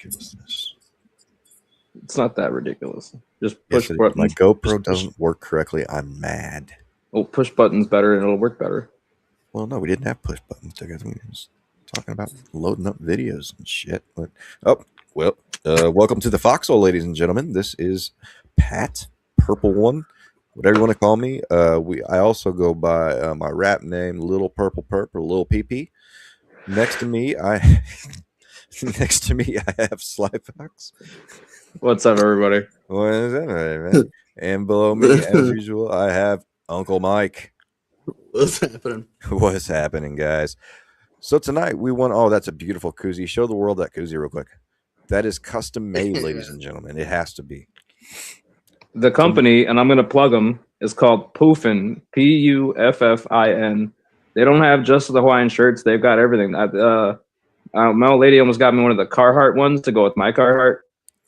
ridiculousness. It's not that ridiculous. Just push If buttons. my GoPro doesn't work correctly, I'm mad. Oh, push buttons better and it'll work better. Well, no, we didn't have push buttons together. We were just talking about loading up videos and shit. But, welcome to the Foxxhole, ladies and gentlemen. This is Pat, Purple One, whatever you want to call me. I also go by my rap name, Little Purple Perp or Little PP. Next to me, I have Slyfoxx. What's up, everybody? What is that, man? And below me, as usual, I have Uncle Mike. What's happening? What's happening, guys? So tonight we want. Oh, that's a beautiful koozie. Show the world that koozie real quick. That is custom made, ladies and gentlemen. It has to be. The company, and I'm going to plug them, is called Puffin. Puffin. They don't have just the Hawaiian shirts. They've got everything. My old lady almost got me one of the Carhartt ones to go with my Carhartt.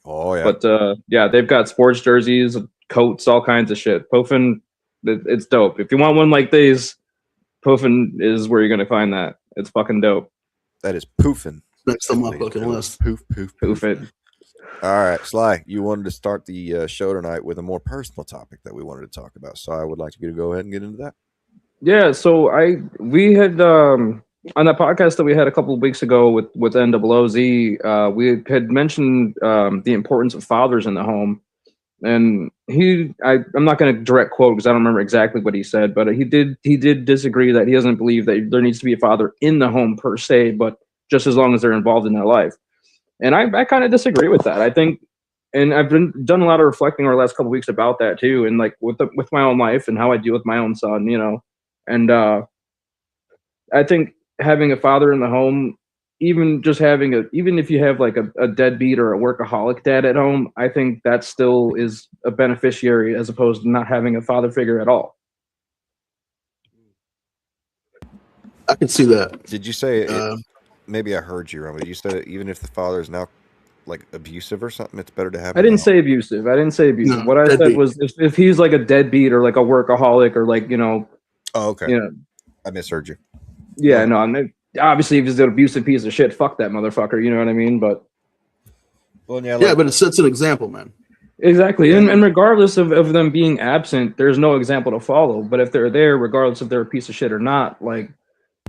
Oh, yeah. But, they've got sports jerseys, coats, all kinds of shit. Puffin, it's dope. If you want one like these, Puffin is where you're going to find that. It's fucking dope. That is Puffin. Next on my fucking list. Puffin. All right, Sly, you wanted to start the show tonight with a more personal topic that we wanted to talk about. So I would like you to go ahead and get into that. Yeah, so we had on that podcast that we had a couple of weeks ago with NOOZ, we had mentioned the importance of fathers in the home, and I'm not going to direct quote because I don't remember exactly what he said, but he did disagree that he doesn't believe that there needs to be a father in the home per se, but just as long as they're involved in their life, and I kind of disagree with that. I think, and I've done a lot of reflecting over the last couple of weeks about that too, and like with my own life and how I deal with my own son, you know. And I think having a father in the home, even if you have like a deadbeat or a workaholic dad at home, I think that still is a beneficiary as opposed to not having a father figure at all. I can see that. Did you say maybe I heard you wrong, but you said that even if the father is now like abusive or something, it's better to have. I didn't say abusive. No, what I said was if he's like a deadbeat or like a workaholic or like, you know. Oh, okay. You know, I misheard you. Yeah, no. Obviously, if he's an abusive piece of shit, fuck that motherfucker. You know what I mean? But but it sets an example, man. Exactly, and regardless of them being absent, there's no example to follow. But if they're there, regardless if they're a piece of shit or not, like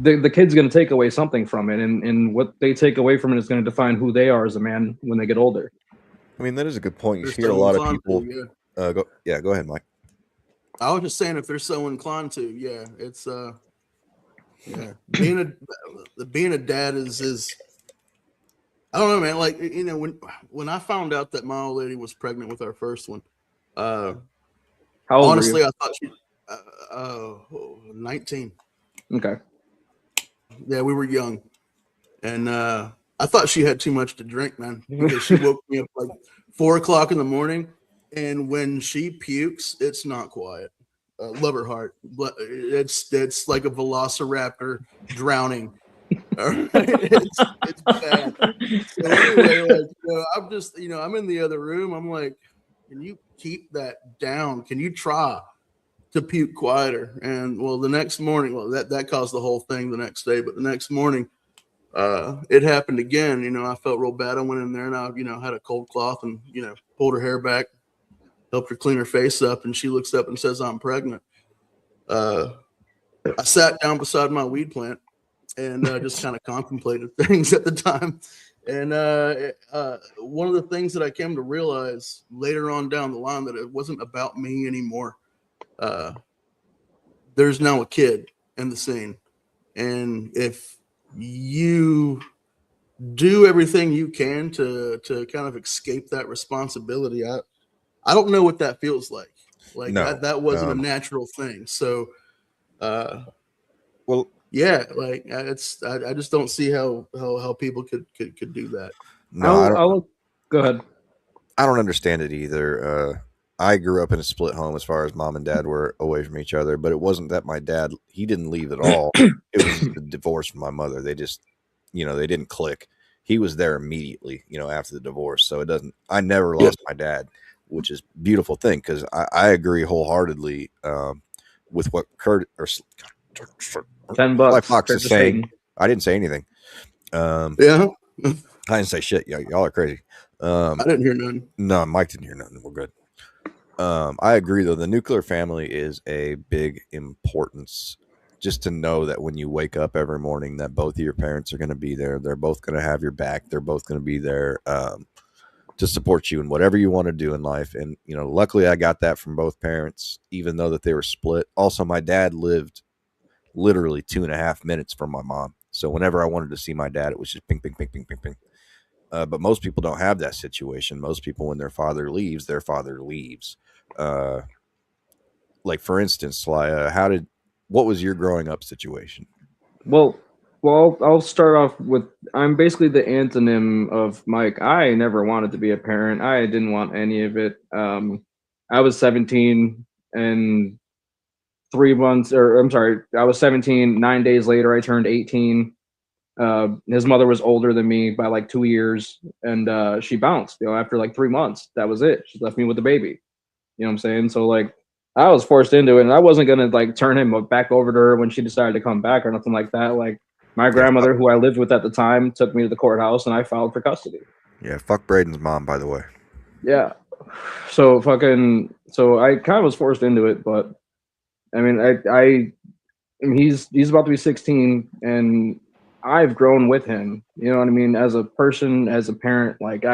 the kid's going to take away something from it, and what they take away from it is going to define who they are as a man when they get older. I mean, that is a good point. You hear a lot of people. Go ahead, Mike. I was just saying, if they're so inclined to, it's being a dad is I don't know, man. Like, you know, when I found out that my old lady was pregnant with our first one, how old honestly, were you? I thought she 19. Okay. Yeah, we were young, and I thought she had too much to drink, man, because she woke me up like 4:00 in the morning. And when she pukes, it's not quiet. Love her heart, but it's like a velociraptor drowning. It's bad. So anyway, like, I'm just, I'm in the other room. I'm like, can you keep that down? Can you try to puke quieter? And well, the next morning, that caused the whole thing the next day. But the next morning, it happened again. I felt real bad. I went in there and I, had a cold cloth and, pulled her hair back. Helped her clean her face up, and she looks up and says, "I'm pregnant." I sat down beside my weed plant and just kind of contemplated things at the time. And one of the things that I came to realize later on down the line that it wasn't about me anymore. There's now a kid in the scene, and if you do everything you can to kind of escape that responsibility, I don't know what that feels like. Like that wasn't a natural thing. So, I just don't see how people could do that. No, go ahead. I don't understand it either. I grew up in a split home as far as mom and dad were away from each other, but it wasn't that my dad, he didn't leave at all. It was the divorce from my mother. They just, they didn't click. He was there immediately, after the divorce. So I never lost my dad, which is a beautiful thing, because I agree wholeheartedly with what Kurt or $10 Fox is saying. I didn't say anything. I didn't say shit. Y'all are crazy. I didn't hear none. No, Mike didn't hear nothing. We're good. I agree, though. The nuclear family is a big importance. Just to know that when you wake up every morning, that both of your parents are going to be there. They're both going to have your back. They're both going to be there to support you in whatever you want to do in life. And, you know, luckily I got that from both parents, even though that they were split. Also, my dad lived literally 2.5 minutes from my mom. So whenever I wanted to see my dad, it was just ping, ping, ping, ping, ping, ping. But most people don't have that situation. Most people, when their father leaves, their father leaves. Like, for instance, Sly, what was your growing up situation? Well, I'll start off with, I'm basically the antonym of Mike. I never wanted to be a parent. I didn't want any of it. I was 17 and 3 months, or I'm sorry, I was 17. 9 days later, I turned 18. His mother was older than me by like 2 years, and she bounced. You know, after like 3 months, that was it. She left me with the baby. You know what I'm saying? So like, I was forced into it, and I wasn't gonna like turn him back over to her when she decided to come back or nothing like that. Like, my grandmother, who I lived with at the time, took me to the courthouse, and I filed for custody. Yeah, fuck Braden's mom, by the way. Yeah. So I kind of was forced into it, but I mean, I mean, he's about to be 16, and I've grown with him. You know what I mean? As a person, as a parent, like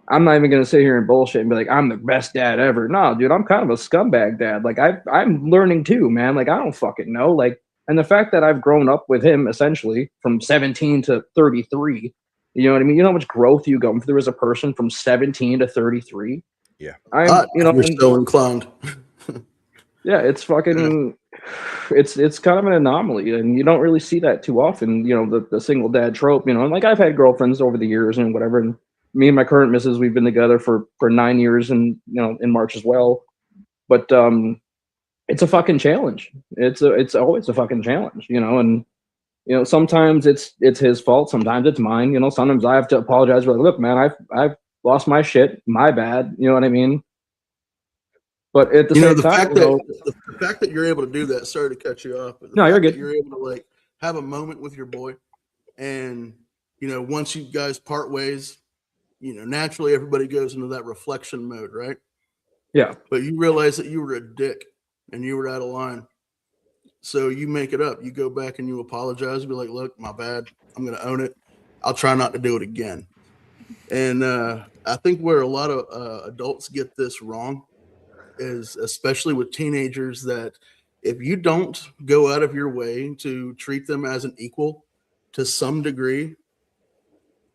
I'm not even gonna sit here and bullshit and be like, I'm the best dad ever. No, dude, I'm kind of a scumbag dad. Like I'm learning too, man. Like, I don't fucking know. Like, and the fact that I've grown up with him essentially from 17 to 33, you know what I mean? You know how much growth you go through as a person from 17 to 33? Yeah. You're so inclined. Yeah, it's fucking it's kind of an anomaly, and you don't really see that too often, you know, the single dad trope, you know. And like, I've had girlfriends over the years and whatever, and me and my current missus, we've been together for 9 years, and you know, in March as well. But it's a fucking challenge. It's always a fucking challenge, you know. And you know, sometimes it's his fault, sometimes it's mine, you know. Sometimes I have to apologize, like, look, man, I've lost my shit, my bad, you know what I mean? But at the same time, the fact that you're able to do that, sorry to cut you off, but no, you're good. You're able to like have a moment with your boy, and you know, once you guys part ways, you know, naturally everybody goes into that reflection mode, right? Yeah. But you realize that you were a dick and you were out of line. So you make it up. You go back and you apologize, be like, look, my bad. I'm going to own it. I'll try not to do it again. And I think where a lot of adults get this wrong is, especially with teenagers, that if you don't go out of your way to treat them as an equal to some degree,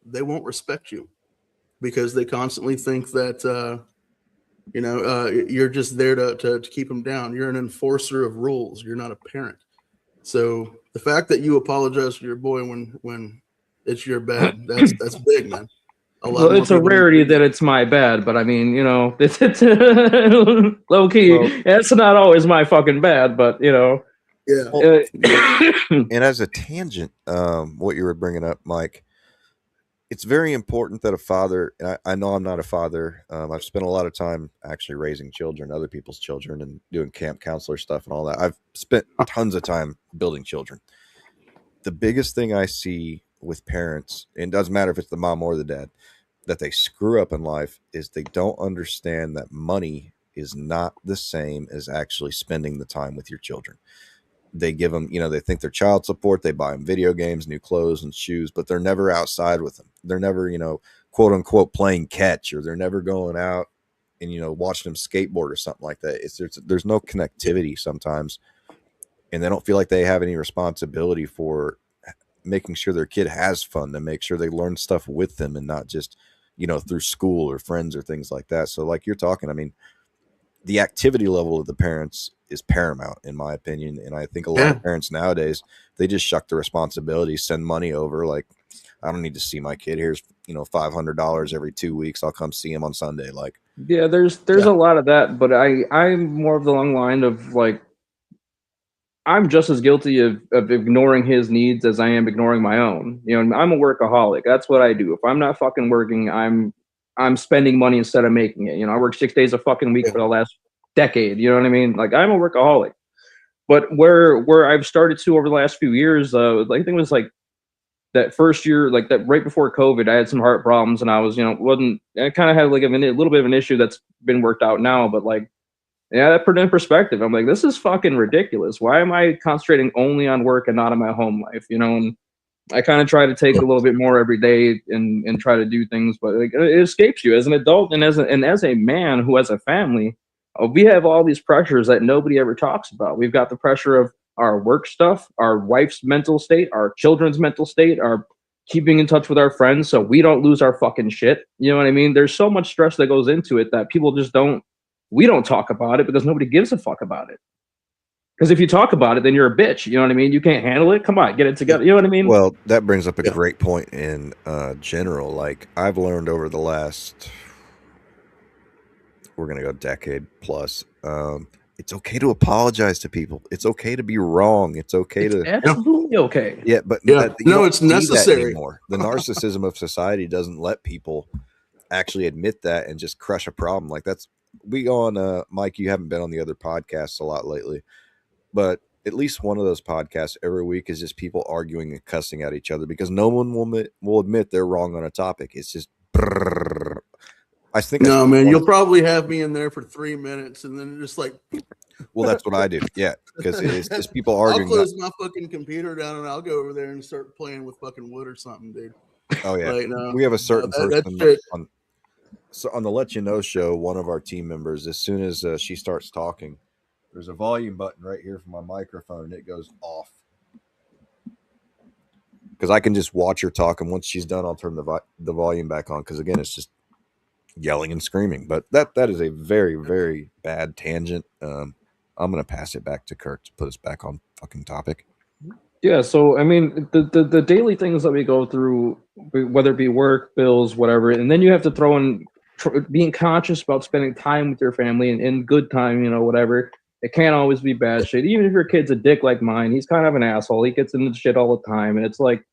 they won't respect you, because they constantly think that, you're just there to keep them down. You're an enforcer of rules. You're not a parent. So the fact that you apologize to your boy when it's your bad, that's big, man. Well, it's a rarity that it's my bad, but I mean, you know, it's low key. Well, it's not always my fucking bad, but you know. Yeah. And as a tangent, what you were bringing up, Mike, it's very important that a father, and I know I'm not a father. I've spent a lot of time actually raising children, other people's children, and doing camp counselor stuff and all that. I've spent tons of time building children. The biggest thing I see with parents, and it doesn't matter if it's the mom or the dad, that they screw up in life, is they don't understand that money is not the same as actually spending the time with your children. They give them, you know, they think they're child support. They buy them video games, new clothes and shoes, but they're never outside with them. They're never, you know, quote unquote playing catch, or they're never going out and, you know, watching them skateboard or something like that. There's no connectivity sometimes, and they don't feel like they have any responsibility for making sure their kid has fun, to make sure they learn stuff with them and not just, you know, through school or friends or things like that. So like you're talking, I mean, the activity level of the parents is paramount in my opinion. And I think a lot of parents nowadays, they just shuck the responsibility, send money over. Like, I don't need to see my kid. Here's, you know, $500 every 2 weeks. I'll come see him on Sunday. Like, yeah, there's a lot of that, but I'm more of the long line of like, I'm just as guilty of ignoring his needs as I am ignoring my own. You know, I'm a workaholic. That's what I do. If I'm not fucking working, I'm spending money instead of making it. You know, I work 6 days a fucking week for the last decade. You know what I mean? Like, I'm a workaholic. But where I've started to over the last few years, I think it was like that first year, like that right before COVID, I had some heart problems, and I was, I kind of had like a little bit of an issue that's been worked out now, but like, yeah, that put it in perspective. I'm like, this is fucking ridiculous. Why am I concentrating only on work and not on my home life? And I kind of try to take a little bit more every day and try to do things, but like, it escapes you as an adult and as a man who has a family. We have all these pressures that nobody ever talks about. We've got the pressure of our work stuff, our wife's mental state, our children's mental state, our keeping in touch with our friends so we don't lose our fucking shit. You know what I mean? There's so much stress that goes into it that people just don't. We don't talk about it because nobody gives a fuck about it. Because if you talk about it, then you're a bitch. You know what I mean? You can't handle it. Come on, get it together. You know what I mean? Well, that brings up a great point in general. Like, I've learned over the last, we're going to go decade plus, it's okay to apologize to people. It's okay to be wrong. It's okay to absolutely okay. Yeah, but no, it's necessary anymore. The narcissism of society doesn't let people actually admit that and just crush a problem. Like, we go on, Mike, you haven't been on the other podcasts a lot lately, but at least one of those podcasts every week is just people arguing and cussing at each other because no one will admit they're wrong on a topic. It's just brrr. I think man, you'll probably have me in there for 3 minutes and then just like. Well, that's what I do. Yeah, because it's just people arguing. I'll close my fucking computer down and I'll go over there and start playing with fucking wood or something, dude. Oh yeah, like, we have a certain person on the Let You Know show. One of our team members, as soon as she starts talking, there's a volume button right here for my microphone, and it goes off. Because I can just watch her talk, and once she's done, I'll turn the volume back on. Because again, it's just yelling and screaming. But that is a very, very bad tangent. I'm going to pass it back to Kurt to put us back on fucking topic. Yeah, so I mean, the daily things that we go through, whether it be work, bills, whatever, and then you have to throw in being conscious about spending time with your family and good time, whatever. It can't always be bad shit. Even if your kid's a dick like mine, he's kind of an asshole. He gets into shit all the time, and it's like,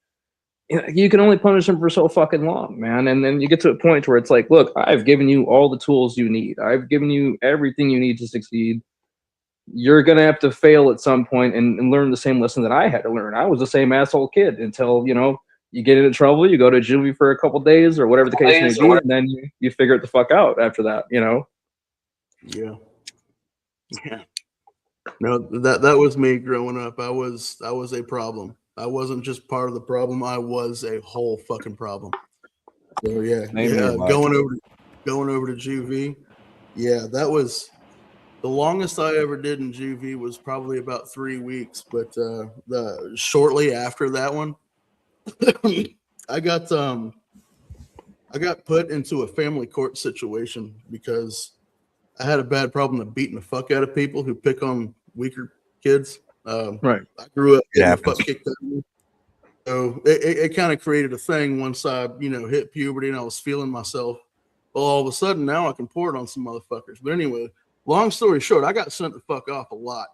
you can only punish him for so fucking long, man. And then you get to a point where it's like, look, I've given you all the tools you need. I've given you everything you need to succeed. You're going to have to fail at some point and learn the same lesson that I had to learn. I was the same asshole kid until, you get into trouble, you go to juvie for a couple days or whatever the case may be, and then you figure it the fuck out after that, Yeah. No, that was me growing up. I was a problem. I wasn't just part of the problem. I was a whole fucking problem. So going over to juvie. Yeah, that was the longest I ever did in juvie was probably about 3 weeks. But shortly after that one, I got put into a family court situation because I had a bad problem of beating the fuck out of people who pick on weaker kids. Right. I grew up getting the fuck kicked out of me. So it kind of created a thing once I, hit puberty and I was feeling myself. Well, all of a sudden now I can pour it on some motherfuckers. But anyway, long story short, I got sent the fuck off a lot.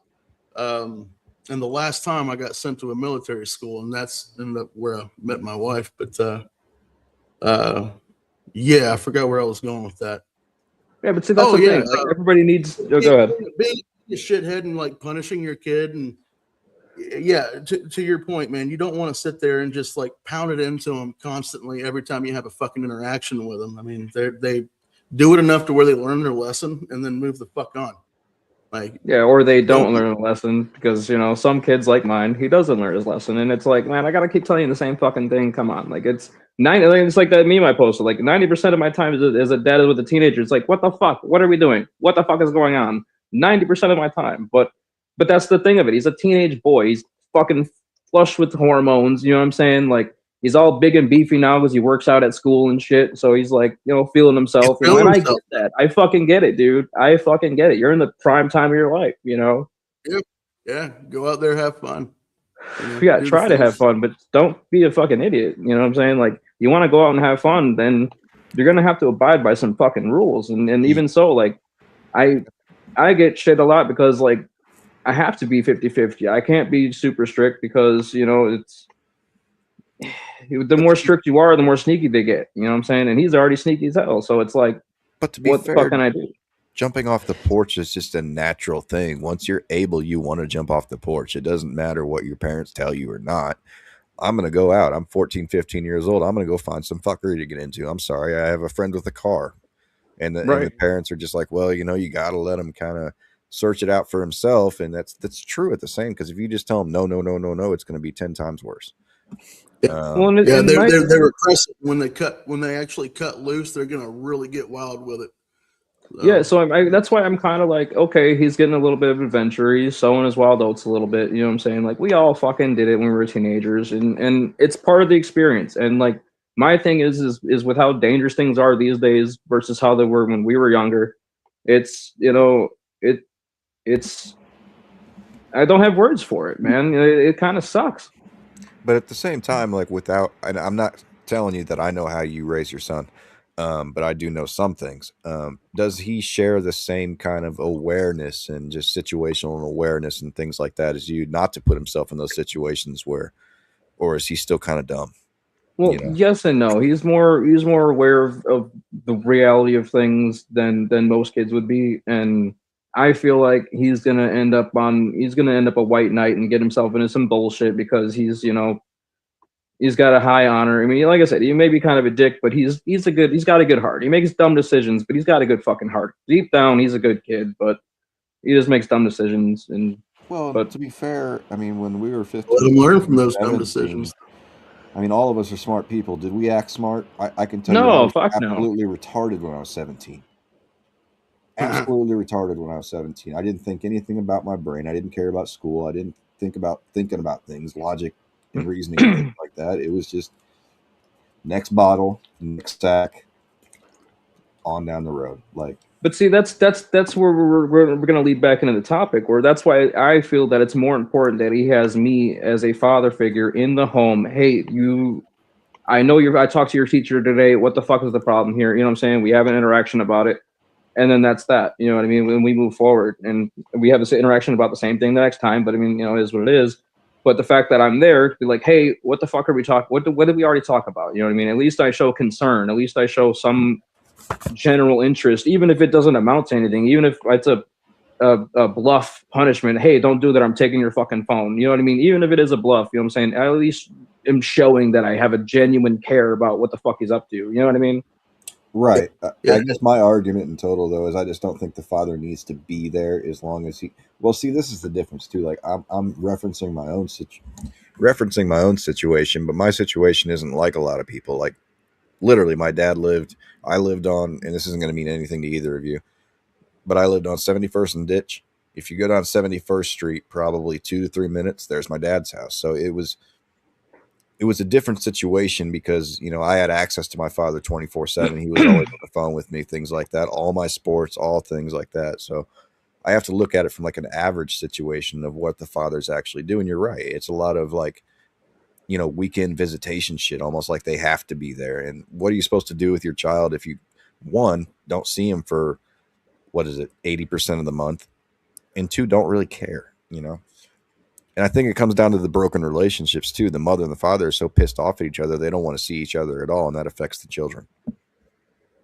And the last time I got sent to a military school, and that's where I met my wife. But I forgot where I was going with that. Yeah, but see, that's the thing. Like, everybody needs. Go ahead. Being a shithead and like punishing your kid, and to your point, man, you don't want to sit there and just like pound it into them constantly every time you have a fucking interaction with them. I mean, they do it enough to where they learn their lesson and then move the fuck on. Like, or they don't learn a lesson because some kids like mine, he doesn't learn his lesson, and it's like, man, I gotta keep telling you the same fucking thing. Come on, like it's like that meme I posted. Like 90% of my time as a dad is with a teenager. It's like, what the fuck? What are we doing? What the fuck is going on? 90% of my time, but that's the thing of it. He's a teenage boy. He's fucking flush with hormones. You know what I'm saying? Like he's all big and beefy now because he works out at school and shit. So he's like, feeling himself. And I get that. I fucking get it, dude. I fucking get it. You're in the prime time of your life, Yeah. Go out there, have fun. Try to have fun, but don't be a fucking idiot. You know what I'm saying? Like you want to go out and have fun, then you're gonna have to abide by some fucking rules. And even so, like I get shit a lot because like I have to be 50-50. I can't be super strict because it's the more strict you are, the more sneaky they get. You know what I'm saying? And he's already sneaky as hell. So it's like, but to be what fair, the fuck can I do? Jumping off the porch is just a natural thing. Once you're able, you want to jump off the porch. It doesn't matter what your parents tell you or not. I'm going to go out. I'm 14, 15 years old. I'm going to go find some fuckery to get into. I'm sorry. I have a friend with a car. And the parents are just like, well, you know, you got to let him kind of search it out for himself. And that's true at the same, because if you just tell him no, it's going to be 10 times worse. Well, yeah, they're aggressive when they actually cut loose. They're going to really get wild with it. Yeah, so that's why I'm kind of like, okay, he's getting a little bit of adventure. He's sowing his wild oats a little bit. You know what I'm saying? Like, we all fucking did it when we were teenagers, and it's part of the experience. And like, my thing is with how dangerous things are these days versus how they were when we were younger. It's, you know, it's I don't have words for it, man. It kind of sucks. But at the same time, like, I'm not telling you that I know how you raise your son. But I do know some things. Does he share the same kind of awareness and just situational awareness and things like that as you, not to put himself in those situations where, or is he still kind of dumb? Well, yes and no. He's more aware of the reality of things than most kids would be, and I feel like he's gonna end up a white knight and get himself into some bullshit because he's got a high honor. I mean, like I said, he may be kind of a dick, but he's got a good heart. He makes dumb decisions, but he's got a good fucking heart. Deep down, he's a good kid, but he just makes dumb decisions. But to be fair, I mean, when we were 15, let him learn from those dumb decisions. I mean, all of us are smart people. Did we act smart? I can tell you, I was absolutely retarded when I was 17. Absolutely retarded when I was 17. I didn't think anything about my brain. I didn't care about school. I didn't think about thinking about things, logic and reasoning and things like that. It was just next bottle, next sack, on down the road. Like, but see, that's where we're going to lead back into the topic, where that's why I feel that it's more important that he has me as a father figure in the home. Hey, I know I talked to your teacher today. What the fuck is the problem here? You know what I'm saying? We have an interaction about it. And then that's that. You know what I mean? When we move forward and we have this interaction about the same thing the next time, but I mean, you know, it is what it is. But the fact that I'm there to be like, hey, what the fuck are we talking? What did we already talk about? You know what I mean? At least I show concern. At least I show some general interest, even if it doesn't amount to anything. Even if it's a bluff punishment. Hey, don't do that. I'm taking your fucking phone. You know what I mean? Even if it is a bluff, you know what I'm saying? I at least am showing that I have a genuine care about what the fuck he's up to. You know what I mean? Right. I guess my argument in total, though, is I just don't think the father needs to be there as long as he. Well, see, this is the difference too. Like, I'm referencing my own situation, but my situation isn't like a lot of people. Like, literally, I lived on, and this isn't going to mean anything to either of you, but I lived on 71st and Ditch. If you go down 71st Street, probably 2 to 3 minutes, there's my dad's house. So it was a different situation because, you know, I had access to my father 24/7. He was always on the phone with me, things like that, all my sports, all things like that. So I have to look at it from like an average situation of what the father's actually doing. You're right. It's a lot of like, you know, weekend visitation shit, almost like they have to be there. And what are you supposed to do with your child if you, one, don't see him for, 80% of the month, and two, don't really care, you know? And I think it comes down to the broken relationships too. The mother and the father are so pissed off at each other, they don't want to see each other at all, and that affects the children.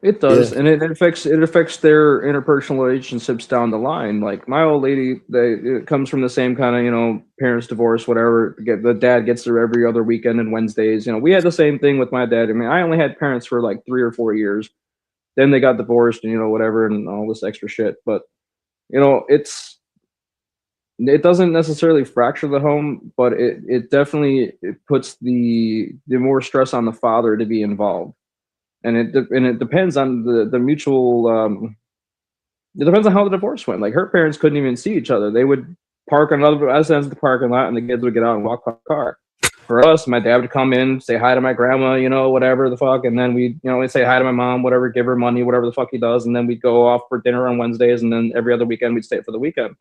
It does, and it affects their interpersonal relationships down the line. Like my old lady, it comes from the same kind of, you know, parents divorce, whatever. The dad gets there every other weekend and Wednesdays. You know, we had the same thing with my dad. I mean, I only had parents for like 3 or 4 years. Then they got divorced, and you know, whatever, and all this extra shit. But you know, it doesn't necessarily fracture the home, but it definitely puts the more stress on the father to be involved, and it depends on the mutual. It depends on how the divorce went. Like her parents couldn't even see each other. They would park on other ends of the parking lot, and the kids would get out and walk by the car. For us, my dad would come in, say hi to my grandma, you know, whatever the fuck, and then we'd say hi to my mom, whatever, give her money, whatever the fuck he does, and then we'd go off for dinner on Wednesdays, and then every other weekend we'd stay for the weekend.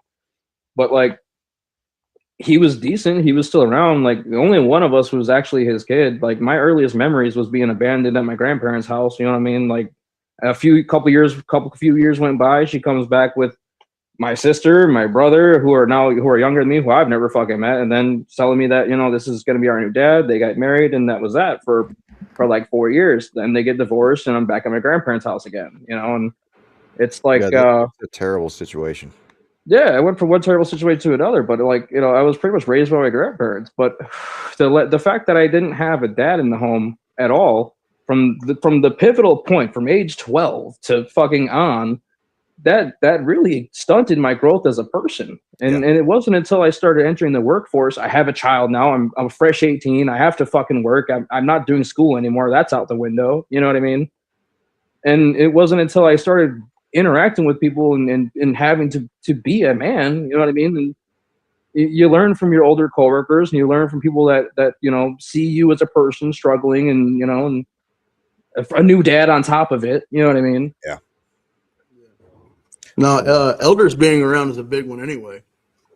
But like, he was decent. He was still around. Like only one of us was actually his kid. Like my earliest memories was being abandoned at my grandparents' house. You know what I mean? Like a few years went by. She comes back with my sister, my brother, who are younger than me, who I've never fucking met, and then telling me that, you know, this is going to be our new dad. They got married, and that was that for like 4 years. Then they get divorced, and I'm back at my grandparents' house again. You know, and it's like it's a terrible situation. Yeah, I went from one terrible situation to another, but like, you know, I was pretty much raised by my grandparents. But the fact that I didn't have a dad in the home at all from the pivotal point from age 12 to fucking on, that really stunted my growth as a person. And Yeah. and it wasn't until I started entering the workforce. I have a child now. I'm a fresh 18. I have to fucking work. I'm not doing school anymore. That's out the window. You know what I mean? And it wasn't until I started interacting with people and having to be a man, you know what I mean? And you learn from your older coworkers, and you learn from people that you know see you as a person struggling, and you know, and a new dad on top of it. You know what I mean? Yeah. No, elders being around is a big one anyway.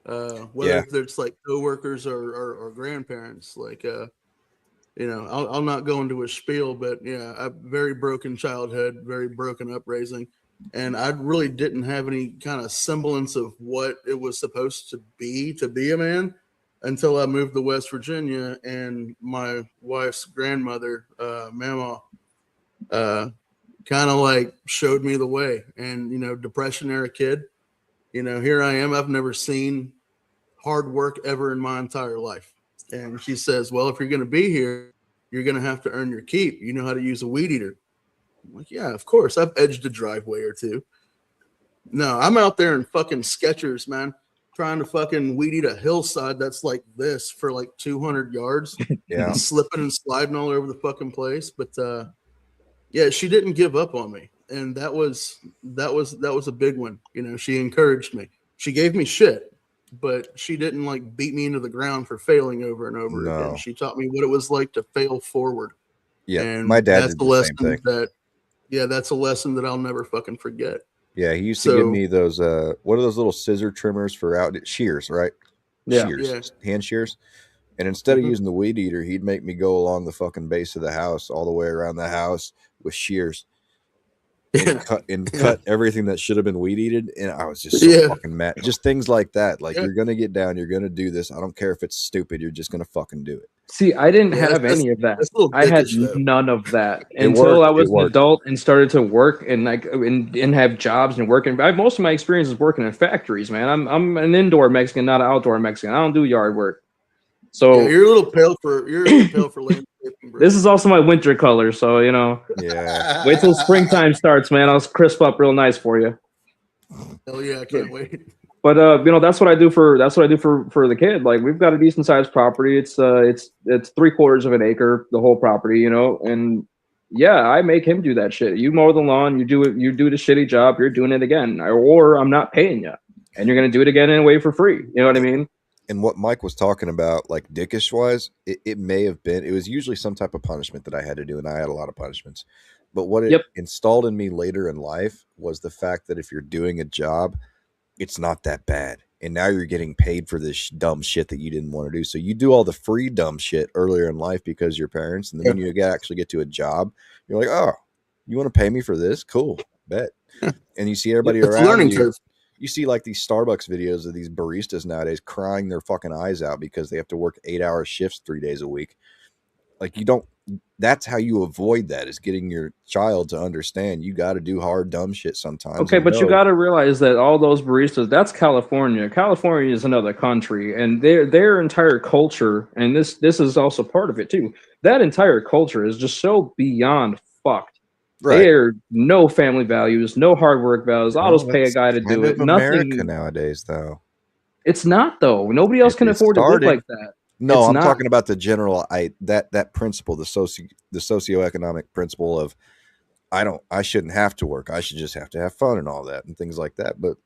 Whether Yeah. it's like coworkers or grandparents, like you know, I'll not go into a spiel, but yeah, a very broken childhood, very broken upbringing, and I really didn't have any kind of semblance of what it was supposed to be a man until I moved to West Virginia, and my wife's grandmother, Mama, kind of like showed me the way. And you know, depression era kid, you know, here I am. I've never seen hard work ever in my entire life. And she says, well, if you're going to be here, you're going to have to earn your keep. You know how to use a weed eater. I'm like, yeah, of course. I've edged a driveway or two. No, I'm out there in fucking Skechers, man, trying to fucking weed eat a hillside that's like this for like 200 yards. Yeah. Slipping and sliding all over the fucking place. But yeah, she didn't give up on me. And that was a big one. You know, she encouraged me. She gave me shit, but she didn't like beat me into the ground for failing over and over again. She taught me what it was like to fail forward. Yeah. And My dad that's did a the lesson same thing. that's a lesson that I'll never fucking forget. Yeah, he used to give me those what are those little scissor trimmers for out shears, right? Yeah. Shears, hand shears. And instead of using the weed eater, he'd make me go along the fucking base of the house, all the way around the house with shears. And cut everything that should have been weed eated, and I was just so fucking mad. Just things like that. Like, you're gonna get down, you're gonna do this. I don't care if it's stupid, you're just gonna fucking do it. See, I didn't have any of that. I had none of that until I was an adult and started to work and like and have jobs and working. Most of my experience is working in factories, man. I'm an indoor Mexican, not an outdoor Mexican. I don't do yard work. So you're a little pale for landscaping. This is also my winter color, so you know. Yeah. Wait till springtime starts, man. I'll crisp up real nice for you. Hell yeah, I can't wait. But you know, that's what I do for the kid. Like, we've got a decent sized property. It's 3/4 of an acre, the whole property, you know. And yeah, I make him do that shit. You mow the lawn, you do the shitty job, you're doing it again, or I'm not paying you, and you're gonna do it again anyway for free. You know what I mean? And what Mike was talking about, like dickish wise, it may have been, it was usually some type of punishment that I had to do, and I had a lot of punishments. But what it installed in me later in life was the fact that if you're doing a job, it's not that bad. And now you're getting paid for this dumb shit that you didn't want to do. So you do all the free dumb shit earlier in life because your parents, and then when you actually get to a job, you're like, oh, you want to pay me for this? Cool, bet. And you see everybody around you. You see like these Starbucks videos of these baristas nowadays crying their fucking eyes out because they have to work 8-hour shifts 3 days a week. Like, that's how you avoid that, is getting your child to understand you got to do hard, dumb shit sometimes. Okay, but you got to realize that all those baristas, that's California. California is another country, and their entire culture, and this is also part of it too. That entire culture is just so beyond fucked. Right. There, no family values, no hard work values. I'll just pay a guy to do it. Nothing. America nowadays, though. It's not, though. Nobody else can afford to live like that. No, I'm talking about the general. That principle, the socioeconomic principle of, I shouldn't have to work. I should just have to have fun and all that and things like that. But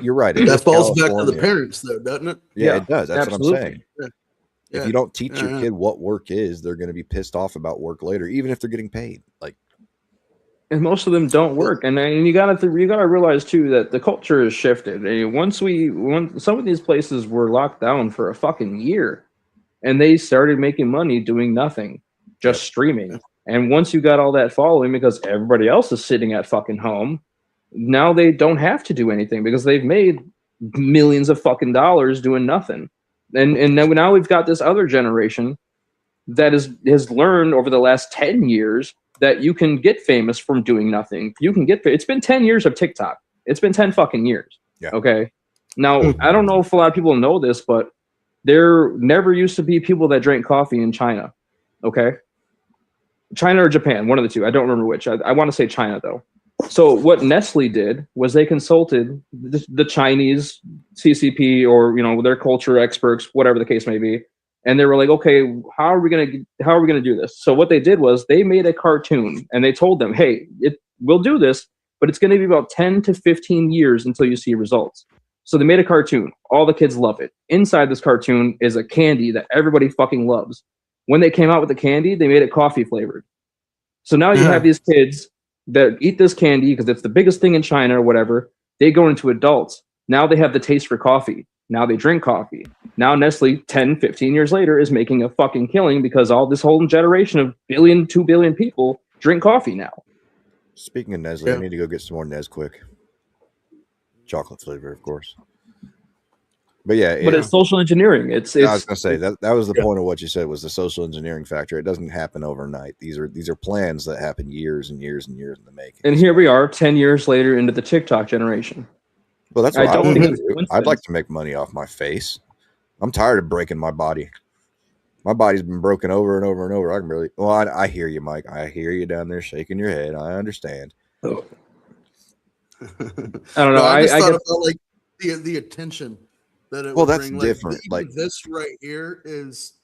you're right. That falls back to the parents, though, doesn't it? Yeah, it does. That's absolutely what I'm saying. Yeah. If you don't teach your kid what work is, they're going to be pissed off about work later, even if they're getting paid. Like. And most of them don't work, and you gotta realize too that the culture has shifted. And once some of these places were locked down for a fucking year, and they started making money doing nothing, just streaming. And once you got all that following, because everybody else is sitting at fucking home, now they don't have to do anything because they've made millions of fucking dollars doing nothing. And now we've got this other generation that has learned over the last 10 years that you can get famous from doing nothing. You can it's been 10 years of TikTok. It's been 10 fucking years. Yeah. Okay. Now, I don't know if a lot of people know this, but there never used to be people that drank coffee in China. Okay. China or Japan, one of the two. I don't remember which. I want to say China, though. So what Nestle did was they consulted the Chinese CCP or their culture experts, whatever the case may be, and they were like, okay, how are we gonna do this? So what they did was they made a cartoon and they told them, hey, we'll do this, but it's going to be about 10 to 15 years until you see results. So they made a cartoon. All the kids love it. Inside this cartoon is a candy that everybody fucking loves. When they came out with the candy, they made it coffee flavored. So now you have these kids that eat this candy because it's the biggest thing in China or whatever. They go into adults. Now they have the taste for coffee. Now they drink coffee. Now Nestle, 10, 15 years later, is making a fucking killing because all this whole generation of 2 billion people drink coffee now. Speaking of Nestle, I need to go get some more Nesquik. Chocolate flavor, of course. But yeah, but it's social engineering. I was going to say that was the point of what you said was the social engineering factor. It doesn't happen overnight. These are plans that happen years and years and years in the making. And here we are, 10 years later into the TikTok generation. Well, that's what I don't think do. I'd like to make money off my face. I'm tired of breaking my body. My body's been broken over and over and over. I can really. Well, I hear you, Mike. I hear you down there shaking your head. I understand. Oh. I don't know. I just thought about like the attention that it. Well, that's bring. Different. Like this right here is.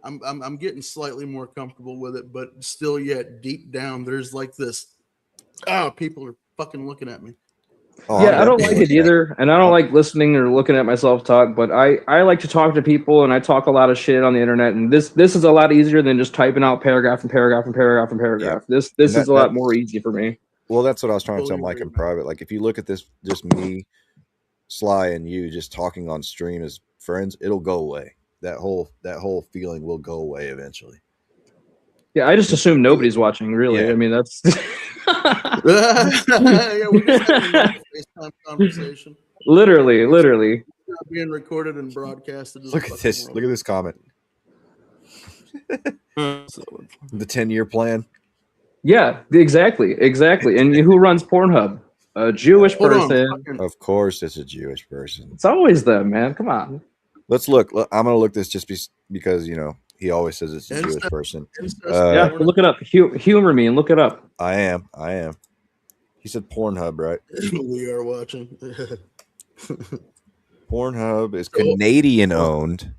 I'm getting slightly more comfortable with it, but still, yet deep down, there's like this. People are fucking looking at me. Oh, yeah, I don't like it either, and I don't like listening or looking at myself talk, but I like to talk to people, and I talk a lot of shit on the internet, and this is a lot easier than just typing out paragraph and paragraph and paragraph and paragraph. Yeah. This is a lot more easy for me. Well, that's what I was trying to tell Mike in private. Like, if you look at this, just me, Sly, and you just talking on stream as friends, it'll go away. That whole feeling will go away eventually. Yeah, I just assume nobody's watching, really. Yeah. I mean, that's... Yeah, we're just having a FaceTime conversation. Literally. It's not being recorded and broadcasted. Look at this. Look at this comment. The 10-year plan. Yeah, exactly. And who runs Pornhub? A Jewish person. Of course, it's a Jewish person. It's always them, man. Come on. Let's look. I'm going to look this just because, he always says it's a Jewish person. Yeah, look it up. Humor me and look it up. I am. He said Pornhub, right? We are watching. Pornhub is Canadian owned.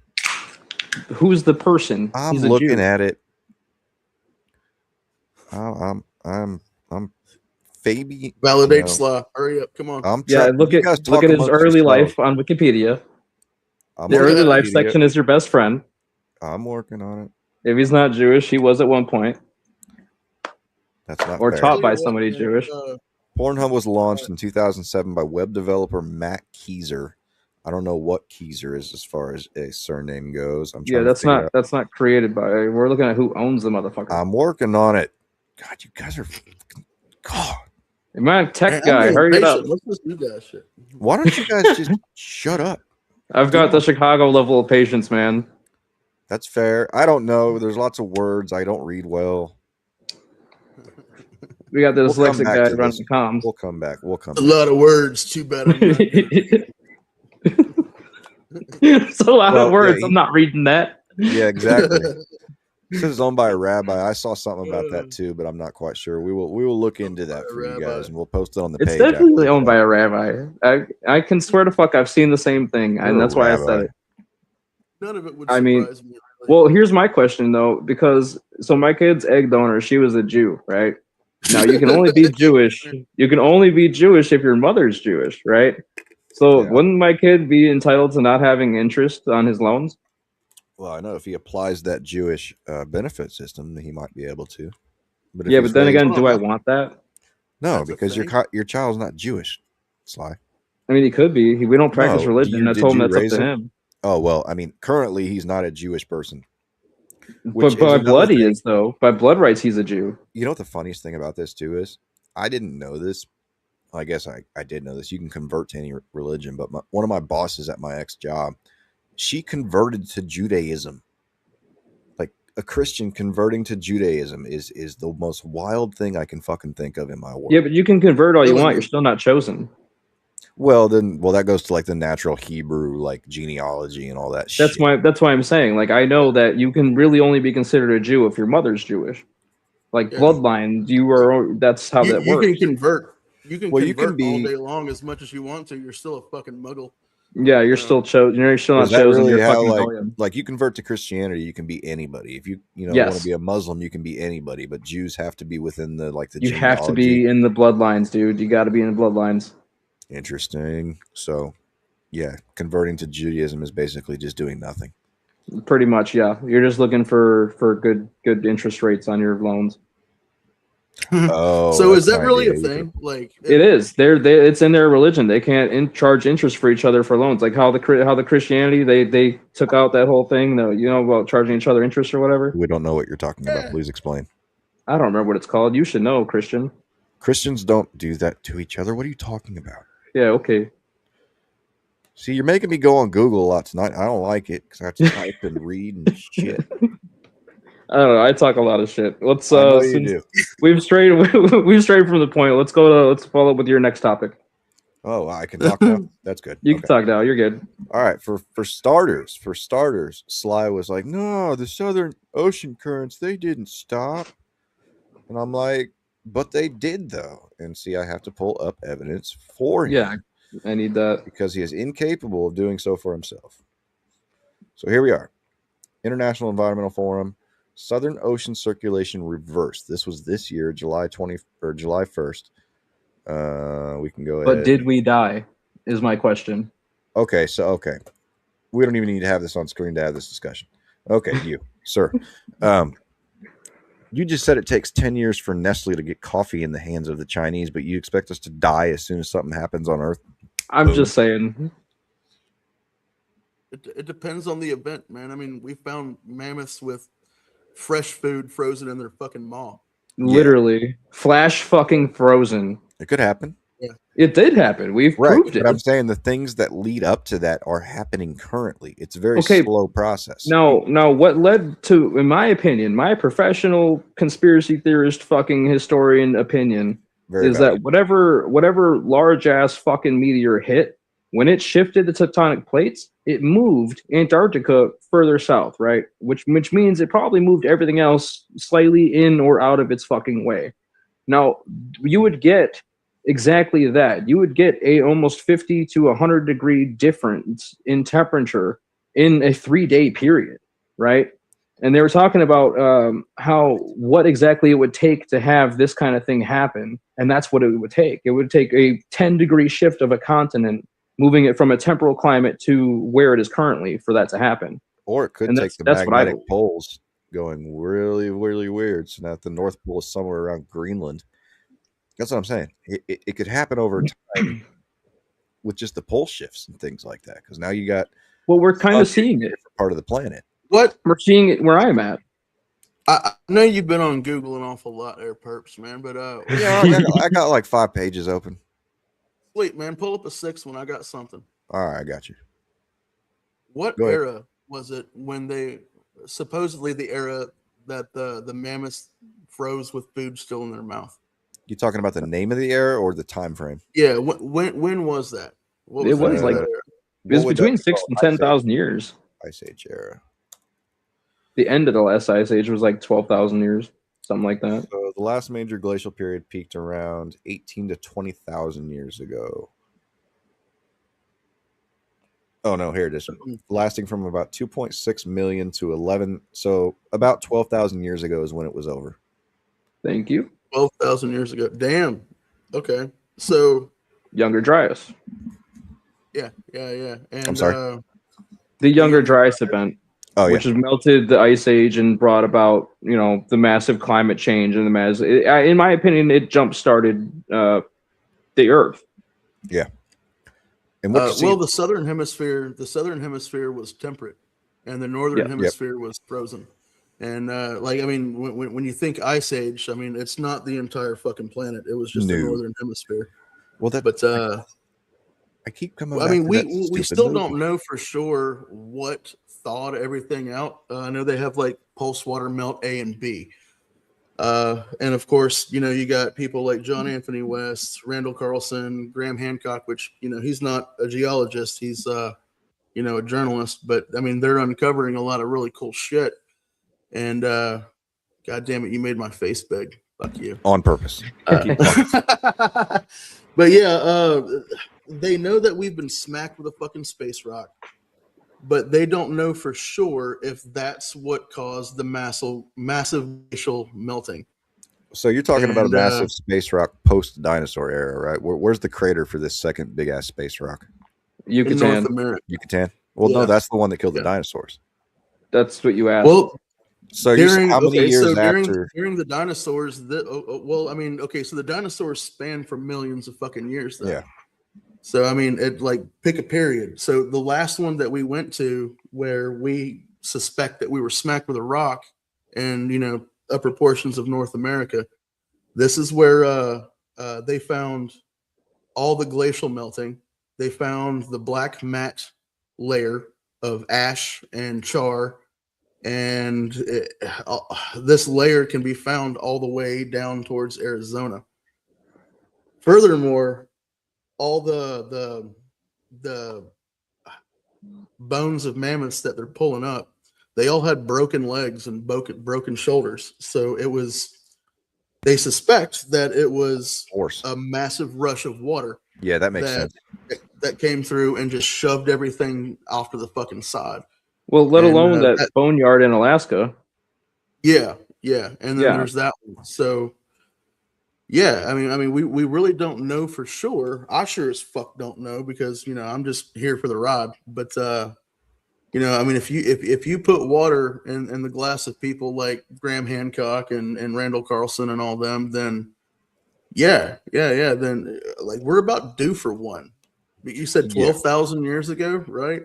Who's the person? I'm looking at it. I'm Fabi. Validate Sly. Hurry up. Come on. Look at his early life on Wikipedia. The early life section is your best friend. I'm working on it. If he's not Jewish, he was at one point. That's not or fair. Taught by somebody Jewish. Pornhub was launched in 2007 by web developer Matt Keyser. I don't know what Keyser is as far as a surname goes. That's not created by. We're looking at who owns the motherfucker. I'm working on it. God, you guys are. God. Man, tech guy, hurry it up. Let's just do that shit. Why don't you guys just shut up? I've got the Chicago level of patience, man. That's fair. I don't know. There's lots of words. I don't read well. We got the dyslexic guy running comms. We'll come back. A lot of words. Too bad. It's a lot of words. I'm not reading that. Yeah, exactly. This is owned by a rabbi. I saw something about that too, but I'm not quite sure. We will look into that for you guys, and we'll post it on the page. It's definitely owned by a rabbi. I can swear to fuck I've seen the same thing, and that's why I said it. None of it would surprise me. Really. Well, here's my question though, because my kid's egg donor, she was a Jew, right? Now you can only be Jewish. You can only be Jewish if your mother's Jewish, right? So wouldn't my kid be entitled to not having interest on his loans? Well, I know if he applies that Jewish benefit system, he might be able to. But then again, do I want that? No, because your child's not Jewish, Sly. I mean, he could be. We don't practice religion. I told him that's up to him. Oh, well, I mean, currently he's not a Jewish person. But by blood he is, though. By blood rights, he's a Jew. You know what the funniest thing about this, too, is? I didn't know this. Well, I guess I did know this. You can convert to any religion, but one of my bosses at my ex-job, she converted to Judaism. Like, a Christian converting to Judaism is the most wild thing I can fucking think of in my world. Yeah, but you can convert all you want. You're still not chosen. Well, that goes to like the natural Hebrew like genealogy and all that shit. That's why I'm saying, like, I know that you can really only be considered a Jew if your mother's Jewish. Like bloodline, that's how that works. You can convert. You can convert you can be all day long as much as you want to. You're still a fucking muggle. Yeah, you're still chosen. You're still not chosen. Really you're how, fucking like you convert to Christianity, you can be anybody. If you Yes. want to be a Muslim, you can be anybody. But Jews have to be within the You have to be in the bloodlines, dude. You got to be in the bloodlines. Interesting. So, yeah, converting to Judaism is basically just doing nothing. Pretty much, yeah. You're just looking for good interest rates on your loans. Oh, so is that really a thing? Like it is. It's in their religion. They can't charge interest for each other for loans. Like how the Christianity they took out that whole thing. About charging each other interest or whatever. We don't know what you're talking about. Please explain. I don't remember what it's called. You should know, Christian. Christians don't do that to each other. What are you talking about? Yeah. Okay. See, you're making me go on Google a lot tonight. I don't like it because I have to type and read and shit. I don't know. I talk a lot of shit. Let's. I know you do. We've strayed from the point. Let's follow up with your next topic. Oh, I can talk now. That's good. You can talk now. You're good. All right. For starters, Sly was like, "No, the Southern Ocean currents, they didn't stop," and I'm like, "But they did, though." And see, I have to pull up evidence for him. Yeah, I need that because he is incapable of doing so for himself. So here we are, International Environmental Forum. Southern Ocean circulation reversed. This was this year, July 1st. We can go ahead. But did we die? Is my question. Okay. We don't even need to have this on screen to have this discussion. Okay, you, sir. You just said it takes 10 years for Nestle to get coffee in the hands of the Chinese, but you expect us to die as soon as something happens on Earth? I'm just saying. It depends on the event, man. I mean, we found mammoths with fresh food frozen in their fucking maw. Literally, flash fucking frozen. It could happen. Yeah, it did happen. We've proved it. But I'm saying the things that lead up to that are happening currently. It's a very slow process. Now, what led to, in my opinion, my professional conspiracy theorist fucking historian opinion, that whatever large ass fucking meteor hit, when it shifted the tectonic plates, it moved Antarctica further south, right? Which means it probably moved everything else slightly in or out of its fucking way. Now, you would get exactly that. You would get a almost 50 to 100 degree difference in temperature in a 3-day period, right? And they were talking about what exactly it would take to have this kind of thing happen, and that's what it would take. It would take a 10-degree shift of a continent, moving it from a temporal climate to where it is currently for that to happen. Or it could take the magnetic poles going really, really weird, so that the North Pole is somewhere around Greenland. That's what I'm saying. It could happen over time with just the pole shifts and things like that. Because now you got... Well, we're kind of seeing it. Part of the planet. What? We're seeing it where I'm at. I know you've been on Google an awful lot there, Perps, man. But yeah, I got like 5 pages open. Sweet, man. Pull up a 6th one. I got something. All right, I got you. What era was it when they... supposedly the era that the mammoths froze with food still in their mouth? You talking about the name of the era or the time frame? Yeah, when was that? It was between 6,000 and 10,000 years. Ice Age era. The end of the last Ice Age was like 12,000 years, something like that. So the last major glacial period peaked around 18 to 20,000 years ago. Oh no, here it is. Lasting from about 2.6 million to 11. So about 12,000 years ago is when it was over. Thank you. 12,000 years ago. Damn. Okay. So Younger Dryas. Yeah. And I'm sorry. The Younger Dryas event. Oh, which has melted the Ice Age and brought about, the massive climate change and in my opinion, it jump-started the Earth. Yeah. And the southern hemisphere was temperate, and the northern hemisphere was frozen. And when you think Ice Age, I mean, it's not the entire fucking planet. It was just the northern hemisphere. Well, I keep coming. I mean, we still don't know for sure what thawed everything out. I know they have like pulse water melt A and B. And of course, you know, you got people like John Anthony West, Randall Carlson, Graham Hancock, which, you know, he's not a geologist, he's you know, a journalist, but I mean, they're uncovering a lot of really cool shit. And God damn it, you made my face big. Fuck you. On purpose. But yeah, they know that we've been smacked with a fucking space rock, but they don't know for sure if that's what caused the massive glacial melting. So you're talking about a massive space rock post-dinosaur era, right? Where's the crater for this second big-ass space rock? In North America. Yucatan? Well, no, that's the one that killed the dinosaurs. That's what you asked. Well, so how many years after? During the dinosaurs, well, I mean, okay, so the dinosaurs span for millions of fucking years, though. Yeah. So, I mean, pick a period. So the last one that we went to where we suspect that we were smacked with a rock in, you know, upper portions of North America, this is where they found all the glacial melting. They found the black matte layer of ash and char, and this layer can be found all the way down towards Arizona. Furthermore, all the bones of mammoths that they're pulling up, they all had broken legs and broken shoulders. So they suspect that it was a massive rush of water. Yeah, that makes sense. That came through and just shoved everything off to the fucking side. Well, let alone that boneyard in Alaska. Yeah. And then there's that one. So yeah, I mean, we really don't know for sure. I sure as fuck don't know because, you know, I'm just here for the ride. But you know, I mean, if you put water in the glass of people like Graham Hancock and Randall Carlson and all them, then yeah, then like we're about due for one. You said 12,000 years ago, right?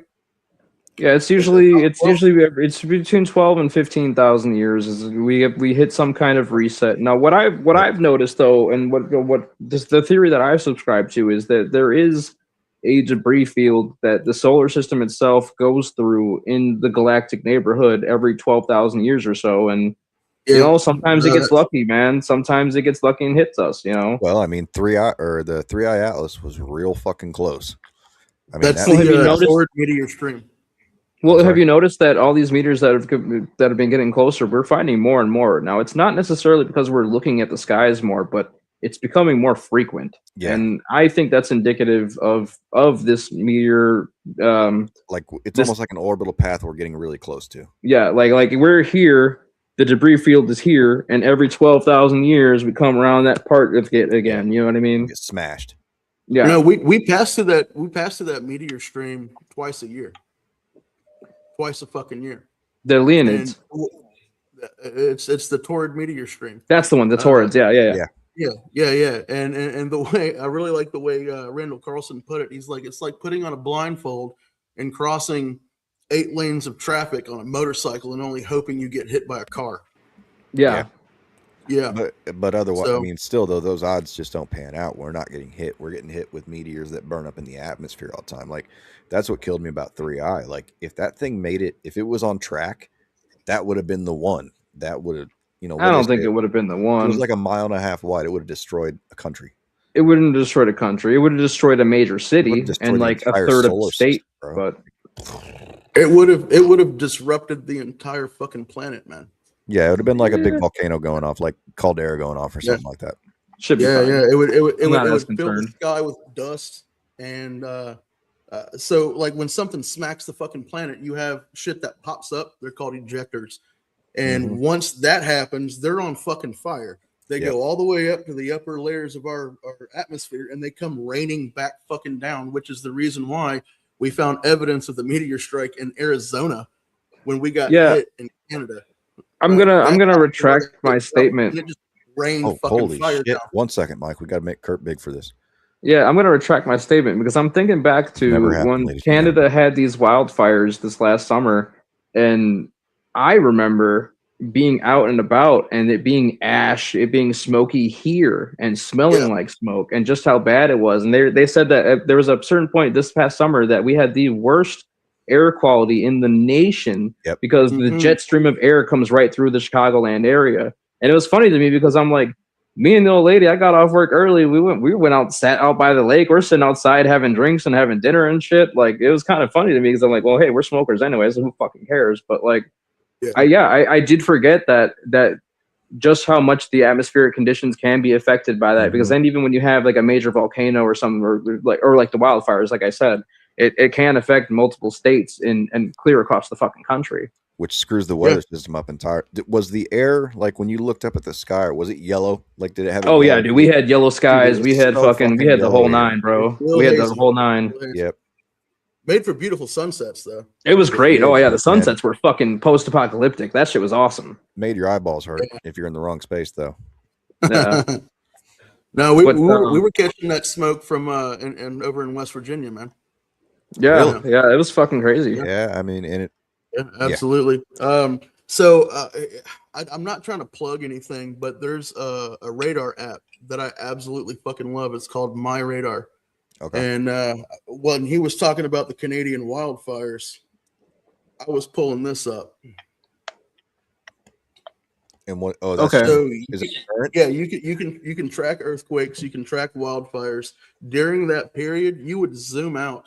Yeah, it's usually between 12 and 15,000 years is we hit some kind of reset. Now, what I've noticed though, and what the theory that I've subscribed to is that there is a debris field that the solar system itself goes through in the galactic neighborhood every 12,000 years or so, and you know, sometimes it gets lucky, man. Sometimes it gets lucky and hits us, you know. Well, I mean, the 3I Atlas was real fucking close. I mean, that's the Sword meteor stream. Well, have you noticed that all these meteors that have been getting closer, we're finding more and more. Now, it's not necessarily because we're looking at the skies more, but it's becoming more frequent. Yeah. And I think that's indicative of this meteor. Like it's almost like an orbital path we're getting really close to. Yeah, like we're here. The debris field is here, and every 12,000 years we come around that part of it again. You know what I mean? Get smashed. Yeah. You know, we pass to that meteor stream twice a year. Twice a fucking year. The Leonids. It's the Taurid meteor stream. That's the one. The Taurids. Yeah. And the way I really like the way Randall Carlson put it. He's like, it's like putting on a blindfold and crossing 8 lanes of traffic on a motorcycle and only hoping you get hit by a car. Yeah. But otherwise, I mean, still though, those odds just don't pan out. We're not getting hit. We're getting hit with meteors that burn up in the atmosphere all the time. Like that's what killed me about 3I. Like if that thing made it, if it was on track, that would have been the one. That would have, you know. I don't think it would have been the one. It was like a mile and a half wide. It would have destroyed a country. It wouldn't have destroyed a country. It would have destroyed a major city and like a third of the state. System, but it would have disrupted the entire fucking planet, man. Yeah, it would have been like a big volcano going off, like caldera going off or something like that. Should be fine. It would fill the sky with dust, and so like when something smacks the fucking planet, you have shit that pops up. They're called ejectors, and once that happens, they're on fucking fire. They go all the way up to the upper layers of our atmosphere, and they come raining back fucking down, which is the reason why we found evidence of the meteor strike in Arizona when we got hit in Canada. I'm gonna retract my statement. It just rained fucking holy fire shit. down. 1 second, Mike. We got to make Kurt big for this. Yeah, I'm gonna retract my statement because I'm thinking back to when Canada had these wildfires this last summer, and I remember being out and about and it being ash, it being smoky here and smelling like smoke, and just how bad it was. And they said that there was a certain point this past summer that we had the worst air quality in the nation because the jet stream of air comes right through the Chicagoland area, And it was funny to me because I'm like, me and the old lady, I got off work early. We went out, sat out by the lake. We're sitting outside having drinks and having dinner and shit. Like, it was kind of funny to me because I'm like, well, hey, we're smokers anyway, so who fucking cares? But like, I did forget that just how much the atmospheric conditions can be affected by that. Because then even when you have like a major volcano or something, or like the wildfires, like I said, it can affect multiple states and clear across the fucking country. Which screws the weather system up entire. Was the air, like when you looked up at the sky, was it yellow? Like, did it have? Oh yeah, dude. We had yellow skies. Dude, we had so we had the whole here. 9, bro. We had the whole 9. Yep. Made for beautiful sunsets, though. It was great. Oh yeah, the sunsets were fucking post-apocalyptic. That shit was awesome. Made your eyeballs hurt if you're in the wrong space, though. Yeah. No, we were catching that smoke from and over in West Virginia, man. Yeah, yeah, it was fucking crazy. Yeah, I mean, and it. Yeah, absolutely. So I'm not trying to plug anything, but there's a radar app that I absolutely fucking love. It's called My Radar. Okay. And when he was talking about the Canadian wildfires, I was pulling this up. And what? Oh, that's okay. So is it current? Yeah, you can track earthquakes, you can track wildfires. During that period, you would zoom out,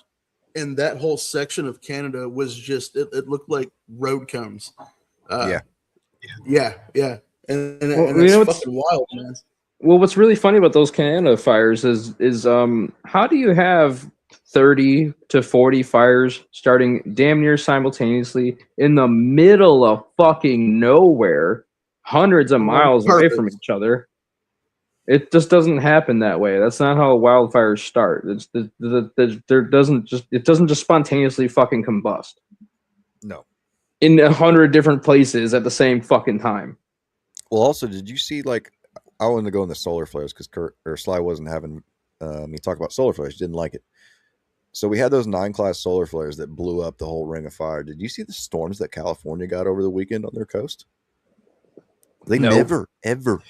and that whole section of Canada was just it looked like road cones. Yeah. And it's fucking wild, man. Well, what's really funny about those Canada fires is how do you have 30 to 40 fires starting damn near simultaneously in the middle of fucking nowhere, hundreds of miles away from each other? It just doesn't happen that way. That's not how wildfires start. It doesn't just spontaneously fucking combust. No. In 100 different places at the same fucking time. Well, also, did you see, like, I wanted to go in the solar flares because Sly wasn't having me talk about solar flares. He didn't like it. So we had those 9-class solar flares that blew up the whole ring of fire. Did you see the storms that California got over the weekend on their coast? They never, ever.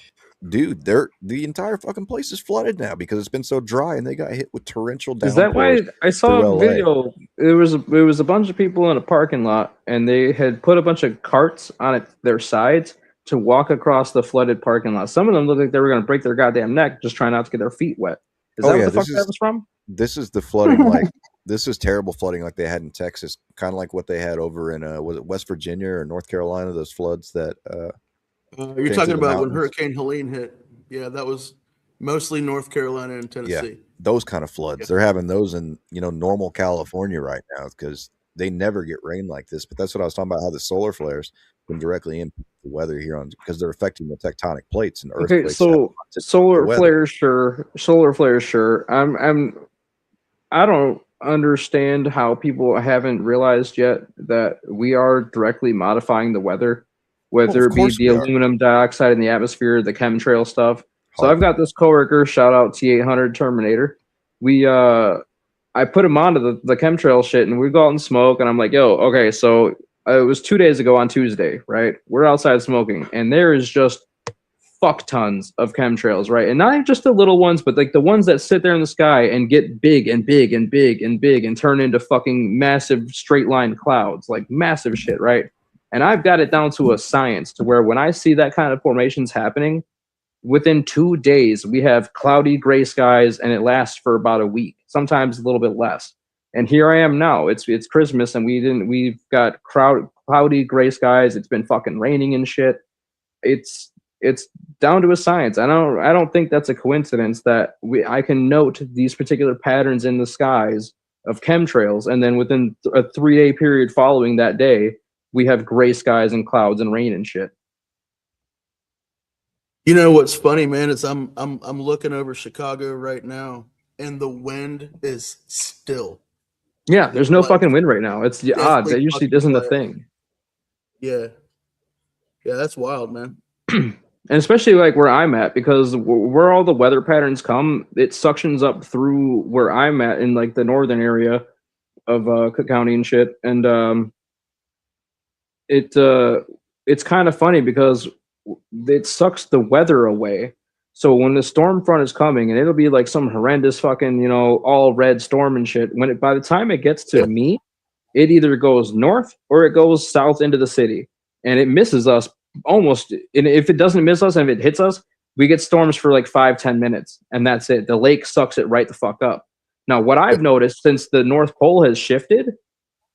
Dude, the entire fucking place is flooded now because it's been so dry and they got hit with torrential downpours. Is that why I saw a video? It was a bunch of people in a parking lot and they had put a bunch of carts on their sides to walk across the flooded parking lot. Some of them looked like they were going to break their goddamn neck just trying not to get their feet wet. Is that what the fuck that was from? This is the flooding, like this is terrible flooding like they had in Texas, kind of like what they had over in was it West Virginia or North Carolina? Those floods that you're talking about when Hurricane Helene hit. Yeah, that was mostly North Carolina and Tennessee. Yeah, those kind of floods. Yeah. They're having those in normal California right now because they never get rain like this. But that's what I was talking about, how the solar flares can directly impact the weather here because they're affecting the tectonic plates and earthquakes. Okay, so solar flares, sure. Solar flares, sure. I don't understand how people haven't realized yet that we are directly modifying the weather, whether it be the aluminum dioxide in the atmosphere, the chemtrail stuff. So I've got this coworker, shout out T800 Terminator. I put him onto the chemtrail shit and we go out and smoke and I'm like, yo, okay, so it was 2 days ago on Tuesday, right? We're outside smoking and there is just fuck tons of chemtrails, right? And not just the little ones, but like the ones that sit there in the sky and get big and big and big and big and turn into fucking massive straight line clouds, like massive shit, right? And I've got it down to a science to where when I see that kind of formations happening, within 2 days, we have cloudy gray skies and it lasts for about a week, sometimes a little bit less. And here I am now. It's Christmas and we've got cloudy gray skies. It's been fucking raining and shit. It's down to a science. I don't think that's a coincidence that I can note these particular patterns in the skies of chemtrails. And then within a 3-day period following that day, we have gray skies and clouds and rain and shit. You know what's funny, man, is I'm looking over Chicago right now and the wind is still. Yeah, there's no fucking wind right now. It's odd. That usually isn't a thing. Yeah. Yeah, that's wild, man. And especially like where I'm at, because where all the weather patterns come, it suctions up through where I'm at in like the northern area of Cook County and shit. And it's kind of funny because it sucks the weather away. So when the storm front is coming, and it'll be like some horrendous fucking, all red storm and shit. By the time it gets to me, it either goes north or it goes south into the city, and it misses us almost, and if it doesn't miss us and if it hits us, we get storms for like 5-10 minutes, and that's it. The lake sucks it right the fuck up. Now, what I've noticed since the North Pole has shifted,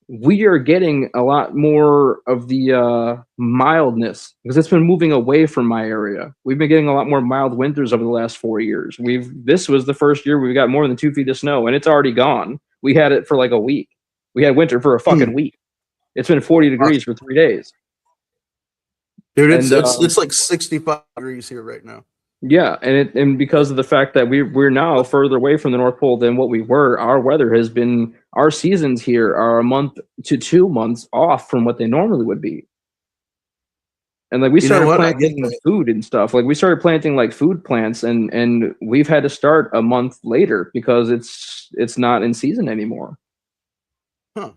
we are getting a lot more of the mildness because it's been moving away from my area. We've been getting a lot more mild winters over the last 4 years. This was the first year we got more than 2 feet of snow, and it's already gone. We had it for like a week. We had winter for a fucking week. It's been 40 degrees for 3 days. Dude, it's like 65 degrees here right now. Yeah, and because of the fact that we're now further away from the North Pole than what we were, our weather has been, our seasons here are a month to 2 months off from what they normally would be. And like we started planting food and stuff. Like we started planting like food plants, and we've had to start a month later because it's not in season anymore. Huh.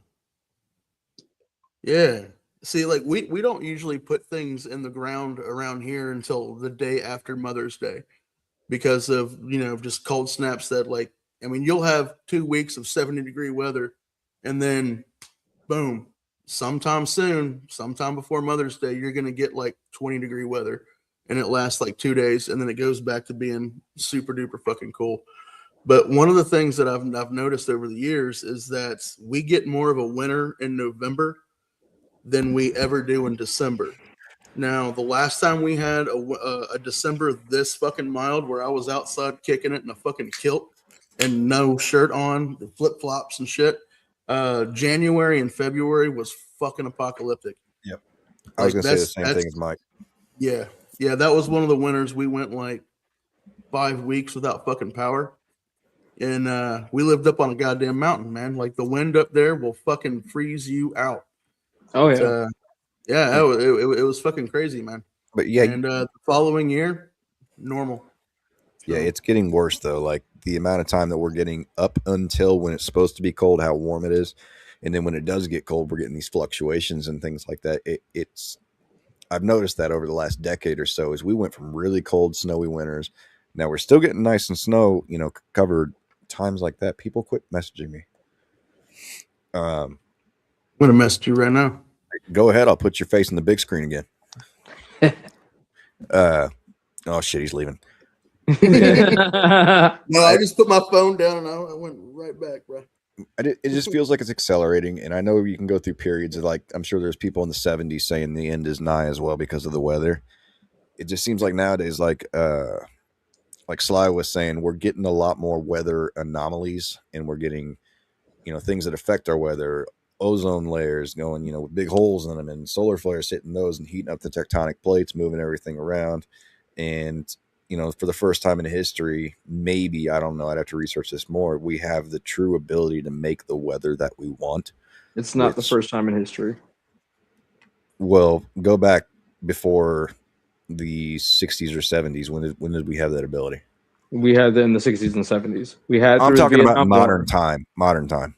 Yeah. See, like we don't usually put things in the ground around here until the day after Mother's Day because of, just cold snaps that you'll have 2 weeks of 70-degree weather and then boom, sometime soon, sometime before Mother's Day, you're going to get like 20-degree weather and it lasts like 2 days and then it goes back to being super duper fucking cool. But one of the things that I've noticed over the years is that we get more of a winter in November than we ever do in December. Now, the last time we had a December this fucking mild where I was outside kicking it in a fucking kilt and no shirt on, the flip-flops and shit, January and February was fucking apocalyptic. Yep. I was going to say the same thing as Mike. Yeah. Yeah, that was one of the winters we went like 5 weeks without fucking power. And we lived up on a goddamn mountain, man. Like the wind up there will fucking freeze you out. Oh yeah, it was fucking crazy, man. But yeah, and the following year, normal. Yeah, it's getting worse though. Like the amount of time that we're getting up until when it's supposed to be cold, how warm it is, and then when it does get cold, we're getting these fluctuations and things like that. I've noticed that over the last decade or so, as we went from really cold, snowy winters. Now we're still getting nice and snow, covered times like that. People quit messaging me. I'm gonna message you right now. Go ahead. I'll put your face in the big screen again. Oh shit, he's leaving. No, I just put my phone down and I went right back, bro. It just feels like it's accelerating, and I know you can go through periods of I'm sure there's people in the 70s saying the end is nigh as well because of the weather. It just seems like nowadays, like Sly was saying, we're getting a lot more weather anomalies, and we're getting, things that affect our weather. Ozone layers going, with big holes in them, and solar flares hitting those and heating up the tectonic plates, moving everything around. And, for the first time in history, maybe, I don't know, I'd have to research this more, we have the true ability to make the weather that we want. It's not the first time in history. Well, go back before the 60s or 70s. When did we have that ability? We had it in the 60s and 70s. I'm talking about modern time.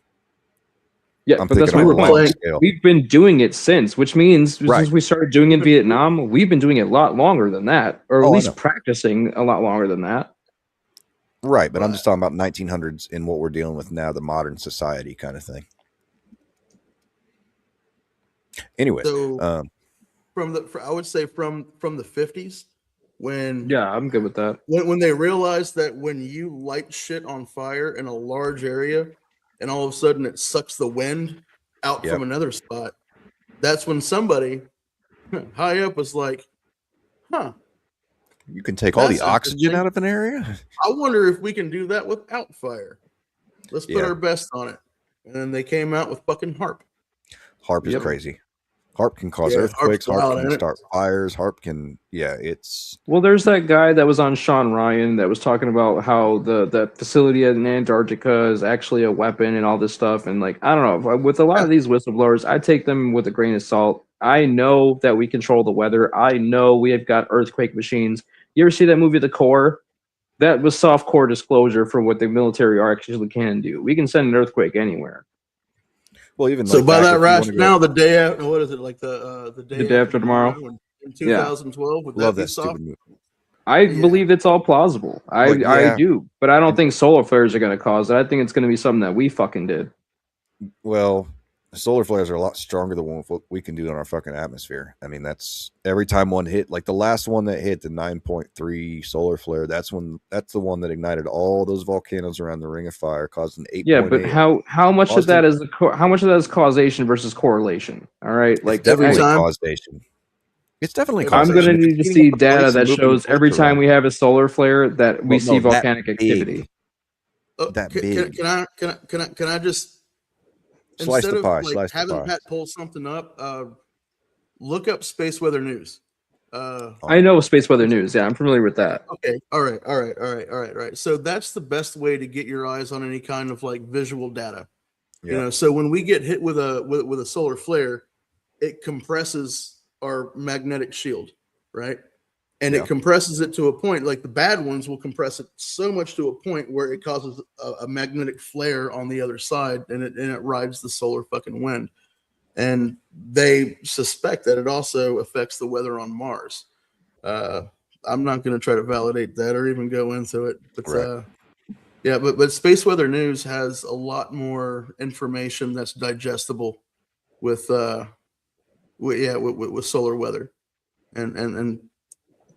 Yeah, but that's my point. We've been doing it since, which means since we started doing it in Vietnam, we've been doing it a lot longer than that, or at least practicing a lot longer than that. Right, but I'm just talking about 1900s and what we're dealing with now, the modern society kind of thing. Anyway, so I would say from the 50s, when I'm good with that. When they realized that when you light shit on fire in a large area, and all of a sudden it sucks the wind out from another spot, that's when somebody high up was like, you can take all the oxygen out of an area? I wonder if we can do that without fire. Let's put our best on it. And then they came out with fucking HAARP. HAARP is crazy. HAARP can cause earthquakes. HAARP can start fires. HAARP can, it's... Well, there's that guy that was on Sean Ryan that was talking about how the facility in Antarctica is actually a weapon and all this stuff. And I don't know, with a lot of these whistleblowers, I take them with a grain of salt. I know that we control the weather. I know we have got earthquake machines. You ever see that movie, The Core? That was soft core disclosure for what the military actually can do. We can send an earthquake anywhere. Well, even so by that rationale, the day after, what is it, like the day after tomorrow in 2012? Would that be soft? I believe it's all plausible. I do, but I don't think solar flares are going to cause it. I think it's going to be something that we fucking did. Well, solar flares are a lot stronger than what we can do in our fucking atmosphere. I mean, that's every time one hit, like the last one that hit, the 9.3 solar flare. That's the one that ignited all those volcanoes around the Ring of Fire, caused an 8.8. Yeah, but how much of that is how much of that is causation versus correlation? All right, like definitely causation. It's definitely causation. I'm going to need to see data that shows every time we have a solar flare that we see volcanic activity. That big. Can I just slice the pie? Like having Pat pull something up, look up space weather news. I know space weather news. Yeah, I'm familiar with that. Okay. All right. So that's the best way to get your eyes on any kind of like visual data. Yeah. You know, so when we get hit with a solar flare, it compresses our magnetic shield, right? And it compresses it to a point, like the bad ones will compress it so much to a point where it causes a magnetic flare on the other side, and it rides the solar fucking wind. And they suspect that it also affects the weather on Mars. I'm not going to try to validate that or even go into it, but but Space Weather News has a lot more information that's digestible with solar weather, and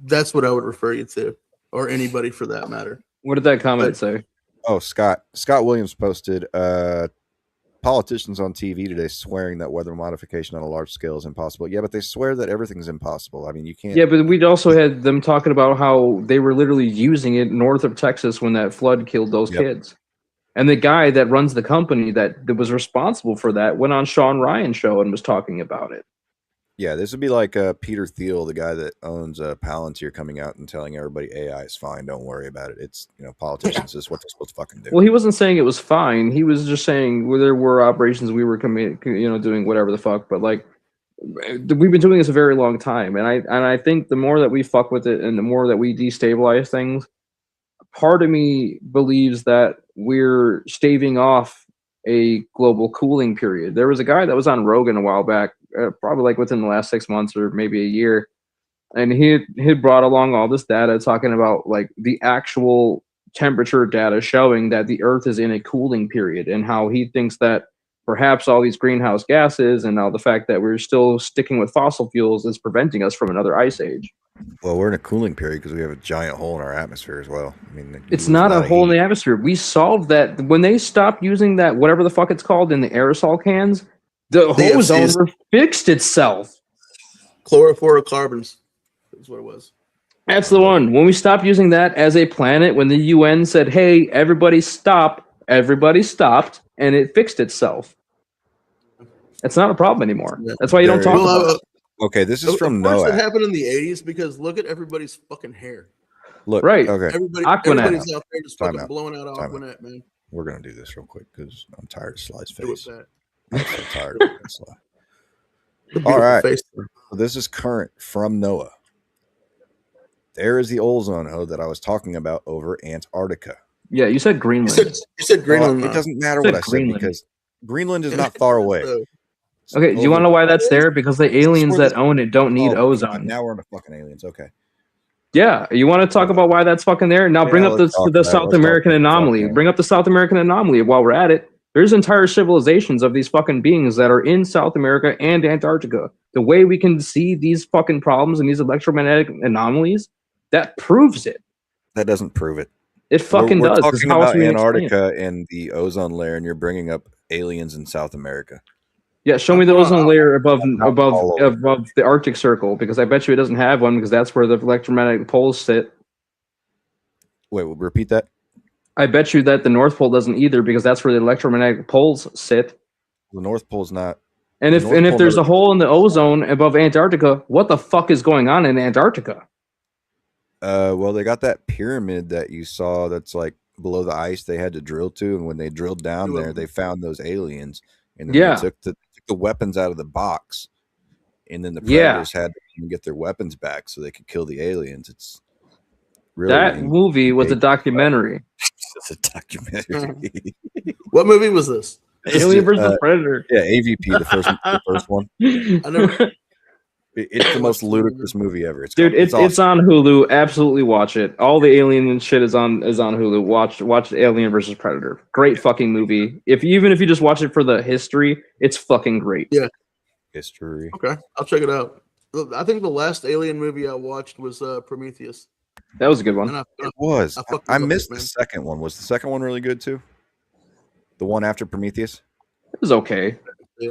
that's what I would refer you to, or anybody for that matter. What did that comment say? Oh, Scott Williams posted, politicians on TV today swearing that weather modification on a large scale is impossible. Yeah, but they swear that everything's impossible. I mean, you can't. Yeah, but we'd also had them talking about how they were literally using it north of Texas when that flood killed those kids. And the guy that runs the company that was responsible for that went on Sean Ryan's show and was talking about it. Yeah, this would be like Peter Thiel, the guy that owns Palantir, coming out and telling everybody AI is fine. Don't worry about it. It's, politicians is what they're supposed to fucking do. Well, he wasn't saying it was fine. He was just saying there were operations we were doing whatever the fuck. But like, we've been doing this a very long time, and I think the more that we fuck with it and the more that we destabilize things, part of me believes that we're staving off a global cooling period. There was a guy that was on Rogan a while back, probably like within the last 6 months or maybe a year, and he brought along all this data talking about like the actual temperature data showing that the Earth is in a cooling period, and how he thinks that perhaps all these greenhouse gases and now the fact that we're still sticking with fossil fuels is preventing us from another ice age. Well, we're in a cooling period because we have a giant hole in our atmosphere as well. I mean, it's not a hole in the atmosphere. We solved that when they stopped using that, whatever the fuck it's called, in the aerosol cans. The ozone fixed itself. Chlorofluorocarbons is what it was. That's the one. When we stopped using that as a planet, when the UN said, "Hey, everybody stop," everybody stopped, and it fixed itself. It's not a problem anymore. That's why you don't talk about it. Okay, this is from NOAA. Of course it happened in the 80s because look at everybody's fucking hair. Look, right. Okay. Everybody's out there just fucking blowing out Aquanet, man. We're going to do this real quick because I'm tired of Sly's face. I'm so tired of Sly. All right. So this is current from NOAA. There is the ozone hole that I was talking about over Antarctica. Yeah, you said Greenland. You said Greenland. It doesn't matter what I said because Greenland is not far away. Okay, do you want to know why that's there? Because the aliens that own it don't need ozone. Now we're on the fucking aliens. Okay. Yeah, you want to talk about why that's fucking there? Now bring up the South American anomaly. Bring up the South American anomaly while we're at it. There's entire civilizations of these fucking beings that are in South America and Antarctica. The way we can see these fucking problems and these electromagnetic anomalies, that proves it. That doesn't prove it. It fucking does. We're talking about Antarctica and the ozone layer, and you're bringing up aliens in South America. Yeah, show me the ozone layer above the Arctic Circle, because I bet you it doesn't have one, because that's where the electromagnetic poles sit. Wait, repeat that? I bet you that the North Pole doesn't either, because that's where the electromagnetic poles sit. The North Pole's not. And if there's a hole in the ozone above Antarctica, what the fuck is going on in Antarctica? Well, they got that pyramid that you saw that's like below the ice they had to drill to, and when they drilled down there, they found those aliens, and then they took the weapons out of the box, and then the predators had to get their weapons back so they could kill the aliens. It's really that movie was a documentary. It's a documentary. What movie was this? Alien versus Predator. Yeah, AVP, the first one. I never. It's the most ludicrous movie ever. It's Dude, awesome. it's on Hulu. Absolutely watch it. All the Alien and shit is on Hulu. Watch Alien versus Predator. Great fucking movie. Even if you just watch it for the history, it's fucking great. Yeah. History. Okay, I'll check it out. I think the last Alien movie I watched was Prometheus. That was a good one. It was. I missed the second one. Was the second one really good too? The one after Prometheus? It was okay. Yeah.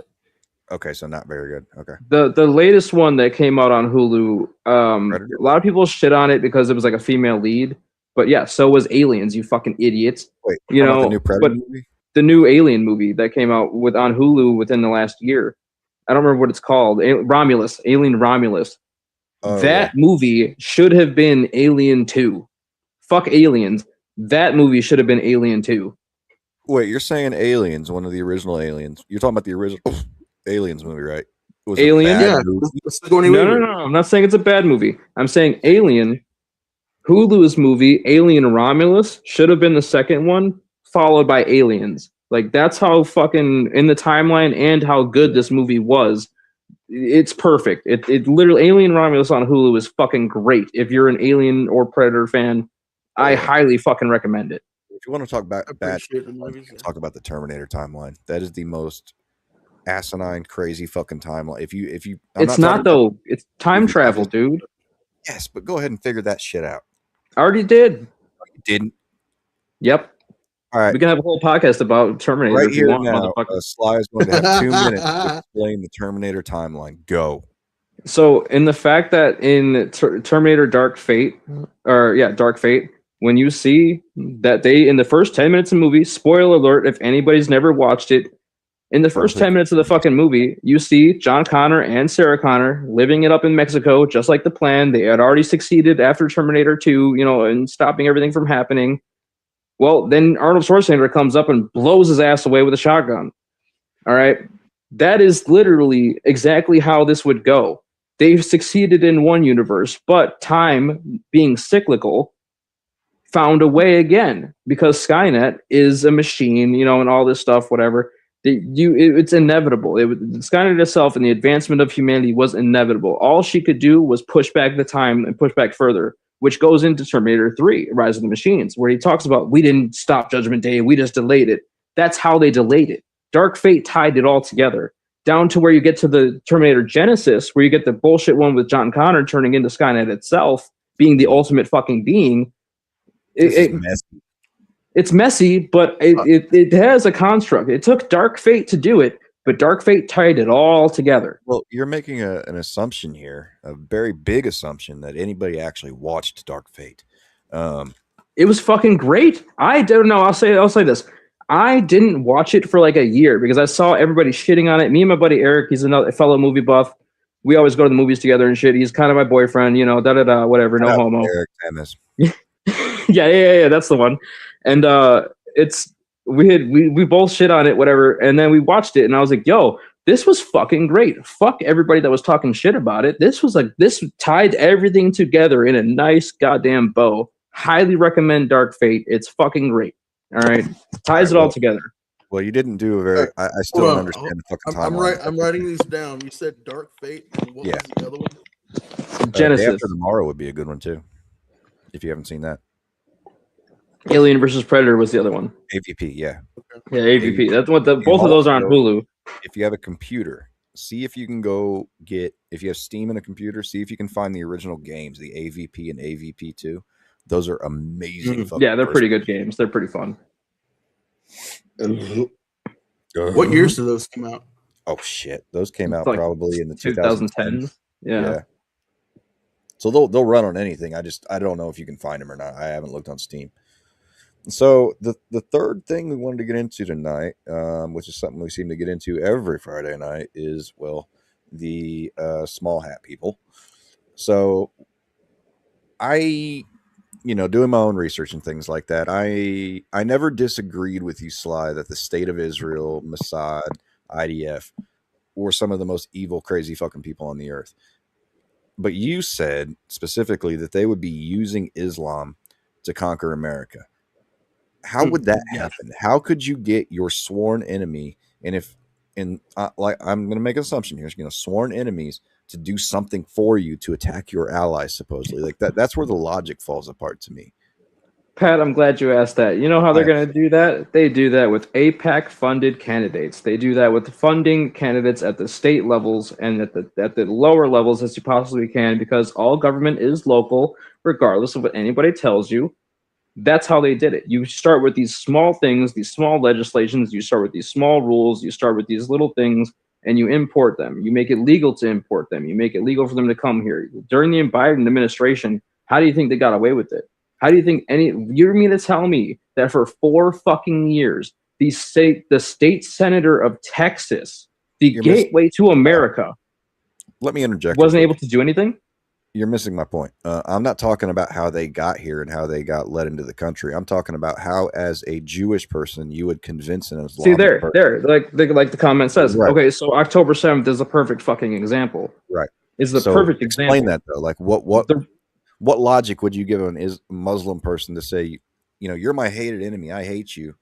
Okay, so not very good. Okay. The latest one that came out on Hulu, a lot of people shit on it because it was like a female lead. But yeah, so was Aliens, you fucking idiots. Wait, you know the new Predator movie? The new Alien movie that came out on Hulu within the last year. I don't remember what it's called. Romulus, Alien Romulus. That movie should have been Alien 2. Fuck Aliens. That movie should have been Alien 2. Wait, you're saying Aliens, one of the original Aliens. You're talking about the original Aliens movie, right? It was Alien? Yeah. No. I'm not saying it's a bad movie. I'm saying Alien, Hulu's movie, Alien Romulus, should have been the second one, followed by Aliens. Like, that's how fucking in the timeline and how good this movie was. It's perfect. It literally, Alien Romulus on Hulu is fucking great. If you're an Alien or Predator fan, I highly fucking recommend it. If you want to talk about bad, talk about the Terminator timeline. That is the most asinine, crazy fucking timeline. If you, it's not though. It's time travel, dude. Yes, but go ahead and figure that shit out. I already did. You didn't. Yep. All right. We can have a whole podcast about Terminator right if here you want, now. motherfucker. Sly is going to have 2 minutes to explain the Terminator timeline. Go. So, in the fact that in Terminator Dark Fate, when you see that they, in the first 10 minutes of the movie, spoiler alert, if anybody's never watched it, in the first 10 minutes of the fucking movie, you see John Connor and Sarah Connor living it up in Mexico, just like the plan. They had already succeeded after Terminator 2, in stopping everything from happening. Well, then Arnold Schwarzenegger comes up and blows his ass away with a shotgun. All right. That is literally exactly how this would go. They've succeeded in one universe, but time, being cyclical, found a way again because Skynet is a machine, and all this stuff, whatever. It's inevitable. Skynet itself and the advancement of humanity was inevitable. All she could do was push back the time and push back further, which goes into Terminator 3, Rise of the Machines, where he talks about, we didn't stop Judgment Day, we just delayed it. That's how they delayed it. Dark Fate tied it all together, down to where you get to the Terminator Genesis, where you get the bullshit one with John Connor turning into Skynet itself, being the ultimate fucking being. It's messy, but it has a construct. It took Dark Fate to do it, but Dark Fate tied it all together. Well, you're making an assumption here, a very big assumption that anybody actually watched Dark Fate. It was fucking great. I don't know. I'll say this. I didn't watch it for like a year because I saw everybody shitting on it. Me and my buddy Eric, he's a fellow movie buff. We always go to the movies together and shit. He's kind of my boyfriend, whatever, no homo. Eric Tennis. Yeah, that's the one. And we both shit on it, whatever. And then we watched it, and I was like, "Yo, this was fucking great. Fuck everybody that was talking shit about it. This tied everything together in a nice goddamn bow. Highly recommend Dark Fate. It's fucking great. All right, ties it all together." Well, you didn't do a very. I still don't understand the fucking timeline. I'm writing these down. You said Dark Fate, and what was the other one? Genesis. Day After Tomorrow would be a good one too, if you haven't seen that. Alien versus Predator was the other one. AVP, yeah. Yeah, AVP. That's what both of those are on Hulu. If you have a computer, see if you can if you have Steam in a computer, see if you can find the original games, the AVP and AVP2. Those are amazing. Yeah, they're pretty good games. They're pretty fun. What years did those come out? Oh shit, those came out probably in the 2010s. Yeah. So they'll run on anything. I don't know if you can find them or not. I haven't looked on Steam. So the third thing we wanted to get into tonight, which is something we seem to get into every Friday night, is the small hat people. So I, doing my own research and things like that, I never disagreed with you, Sly, that the State of Israel, Mossad, IDF were some of the most evil, crazy fucking people on the earth. But you said specifically that they would be using Islam to conquer America. How would that happen? How could you get your sworn enemy? And I'm going to make an assumption here, sworn enemies to do something for you to attack your allies, supposedly. Like that's where the logic falls apart to me. Pat, I'm glad you asked that. You know how they're going to do that? They do that with APAC funded candidates. They do that with funding candidates at the state levels and at the lower levels as you possibly can, because all government is local, regardless of what anybody tells you. That's how they did it. You start with these small things, these small legislations, you start with these small rules, you start with these little things, and you import them. You make it legal to import them. You make it legal for them to come here. During the Biden administration, how do you think they got away with it? How do you think you mean to tell me that for 4 fucking years, the state senator of Texas, the gateway to America, let me interject, wasn't able to do anything? You're missing my point. I'm not talking about how they got here and how they got let into the country. I'm talking about how, as a Jewish person, you would convince an Islamic person. Like the comment says. Right. Okay, so October 7th is a perfect fucking example. Right. Is the perfect example. Explain that though. Like what logic would you give a Muslim person to say, you're my hated enemy, I hate you,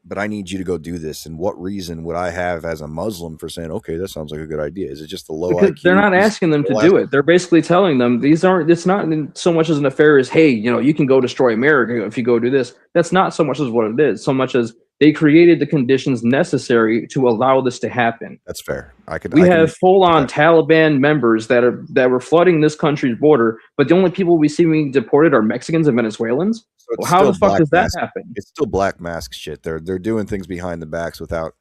but I need you to go do this? And what reason would I have as a Muslim for saying, okay, that sounds like a good idea? Is it just the low IQ? They're not asking them to do it. They're basically telling them it's not so much as an affair as, hey, you can go destroy America if you go do this. That's not so much as what it is, so much as they created the conditions necessary to allow this to happen. That's fair. We have full-on Taliban members that were flooding this country's border, but the only people we see being deported are Mexicans and Venezuelans. So how the fuck does that happen? It's still black mask shit. They're doing things behind the backs without.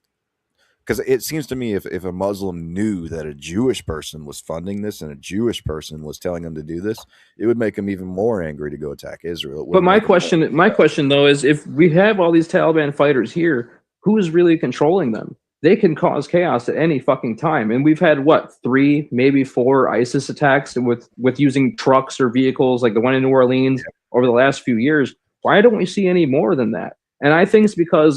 Because it seems to me if a Muslim knew that a Jewish person was funding this and a Jewish person was telling them to do this, it would make them even more angry to go attack Israel. But my question though is, if we have all these Taliban fighters here, who is really controlling them? They can cause chaos at any fucking time. And we've had 3, maybe 4 ISIS attacks with using trucks or vehicles, like the one in New Orleans over the last few years. Why don't we see any more than that? And I think it's because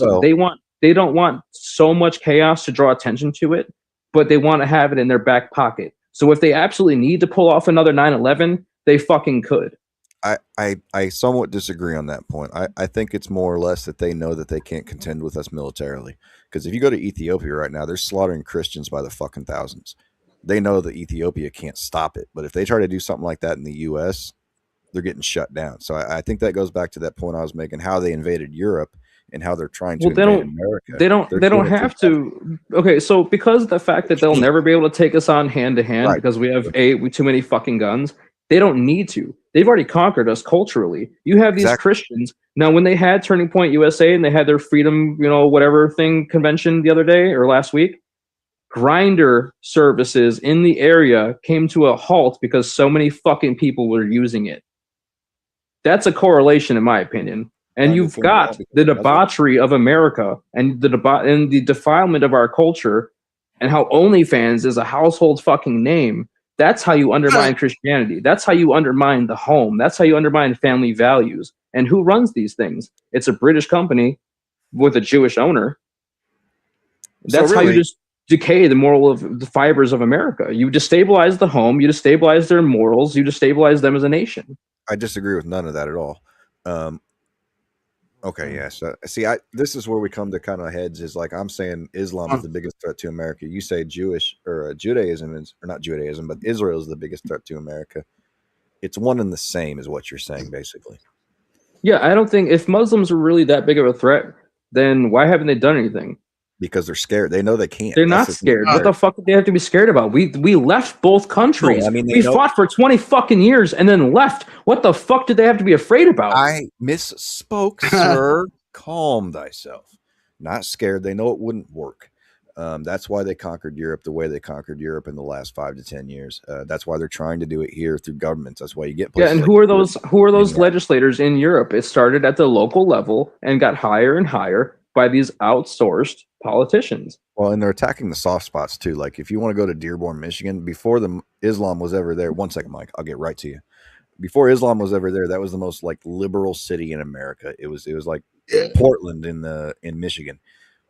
they don't want so much chaos to draw attention to it, but they want to have it in their back pocket. So if they absolutely need to pull off another 9/11, they fucking could. I somewhat disagree on that point. I think it's more or less that they know that they can't contend with us militarily. Because if you go to Ethiopia right now, they're slaughtering Christians by the fucking thousands. They know that Ethiopia can't stop it. But if they try to do something like that in the U.S., they're getting shut down. So I think that goes back to that point I was making, how they invaded Europe and how they're trying to invade America. They don't have to. Okay, so because of the fact that they'll never be able to take us on hand to hand because we have too many fucking guns, they don't need to. They've already conquered us culturally. You have these Christians. Now, when they had Turning Point USA and they had their freedom, whatever thing convention the other day or last week, grinder services in the area came to a halt because so many fucking people were using it. That's a correlation, in my opinion. And you've got the debauchery of America and the defilement of our culture, and how OnlyFans is a household fucking name. That's how you undermine Christianity. That's how you undermine the home. That's how you undermine family values. And who runs these things? It's a British company with a Jewish owner. That's how you just decay the moral of the fibers of America. You destabilize the home. You destabilize their morals. You destabilize them as a nation. I disagree with none of that at all. Okay, yes. This is where we come to kind of heads. Is like I'm saying Islam is the biggest threat to America. You say Judaism is, or not Judaism, but Israel is the biggest threat to America. It's one and the same, is what you're saying, basically. Yeah, I don't think if Muslims are really that big of a threat, then why haven't they done anything? Because they're scared. They know they can't. They're not scared. What the fuck do they have to be scared about? We left both countries. No, we fought for 20 fucking years and then left. What the fuck did they have to be afraid about? I misspoke, sir. Calm thyself. Not scared. They know it wouldn't work. That's why they conquered Europe the way they conquered Europe in the last 5 to 10 years. That's why they're trying to do it here through governments. That's why you get places. Yeah, and like who are those legislators in Europe? It started at the local level and got higher and higher by these outsourced politicians. Well, and they're attacking the soft spots too. Like if you want to go to Dearborn, Michigan, before Islam was ever there. 1 second, Mike. I'll get right to you. Before Islam was ever there, that was the most like liberal city in America. It was like Portland in Michigan.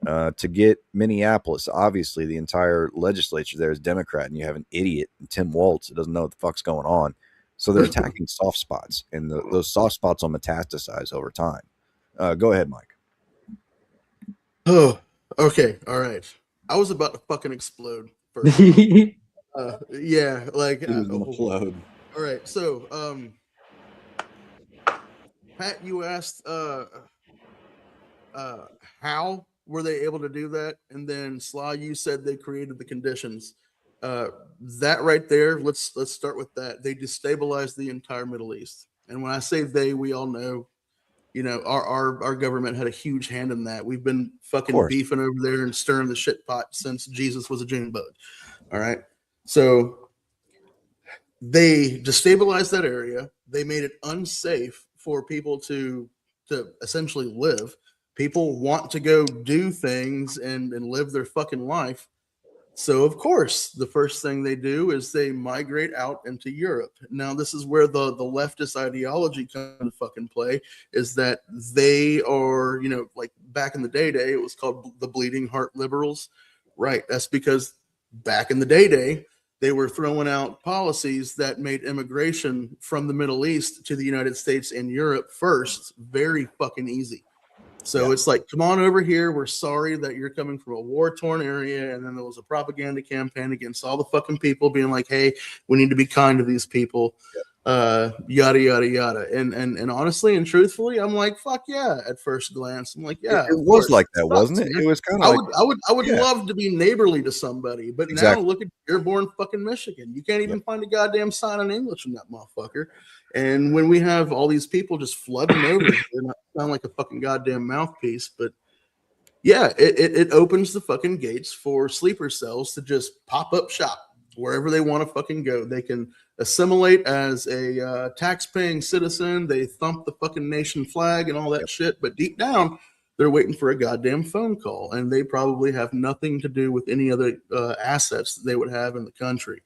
To get Minneapolis, obviously the entire legislature there is Democrat, and you have an idiot, Tim Walz, that doesn't know what the fuck's going on. So they're attacking soft spots, and those soft spots will metastasize over time. Go ahead, Mike. Oh, okay. All right. I was about to fucking explode. Yeah, like It was gonna explode. all right. So, Pat, you asked how were they able to do that, and then Sly, you said they created the conditions. That right there, let's start with that. They destabilized the entire Middle East, and when I say they, we all know, you know, our government had a huge hand in that. We've been fucking beefing over there and stirring the shit pot since Jesus was a June bug. All right, so they destabilized that area. They made it unsafe for people to essentially live. People want to go do things and live their fucking life. So of course, the first thing they do is they migrate out into Europe. Now, this is where the leftist ideology comes into fucking play. Is that they are, you know, like back in the day, it was called the Bleeding Heart Liberals, right? That's because back in the day, they were throwing out policies that made immigration from the Middle East to the United States and Europe first very fucking easy. So it's like, come on over here. We're sorry that you're coming from a war-torn area. And then there was a propaganda campaign against all the fucking people being like, hey, we need to be kind to these people. Yada, yada, yada. And honestly and truthfully, I'm like, fuck yeah, at first glance. I'm like, yeah. It was like that, wasn't it? Man. It was kind of like I would love to be neighborly to somebody, but now look at Dearborn, fucking Michigan. You can't even find a goddamn sign in English in that motherfucker. And when we have all these people just flooding over, they're not sound like a fucking goddamn mouthpiece, but yeah, it opens the fucking gates for sleeper cells to just pop up shop wherever they want to fucking go. They can assimilate as a tax-paying citizen. They thump the fucking nation flag and all that shit, but deep down, they're waiting for a goddamn phone call, and they probably have nothing to do with any other assets that they would have in the country.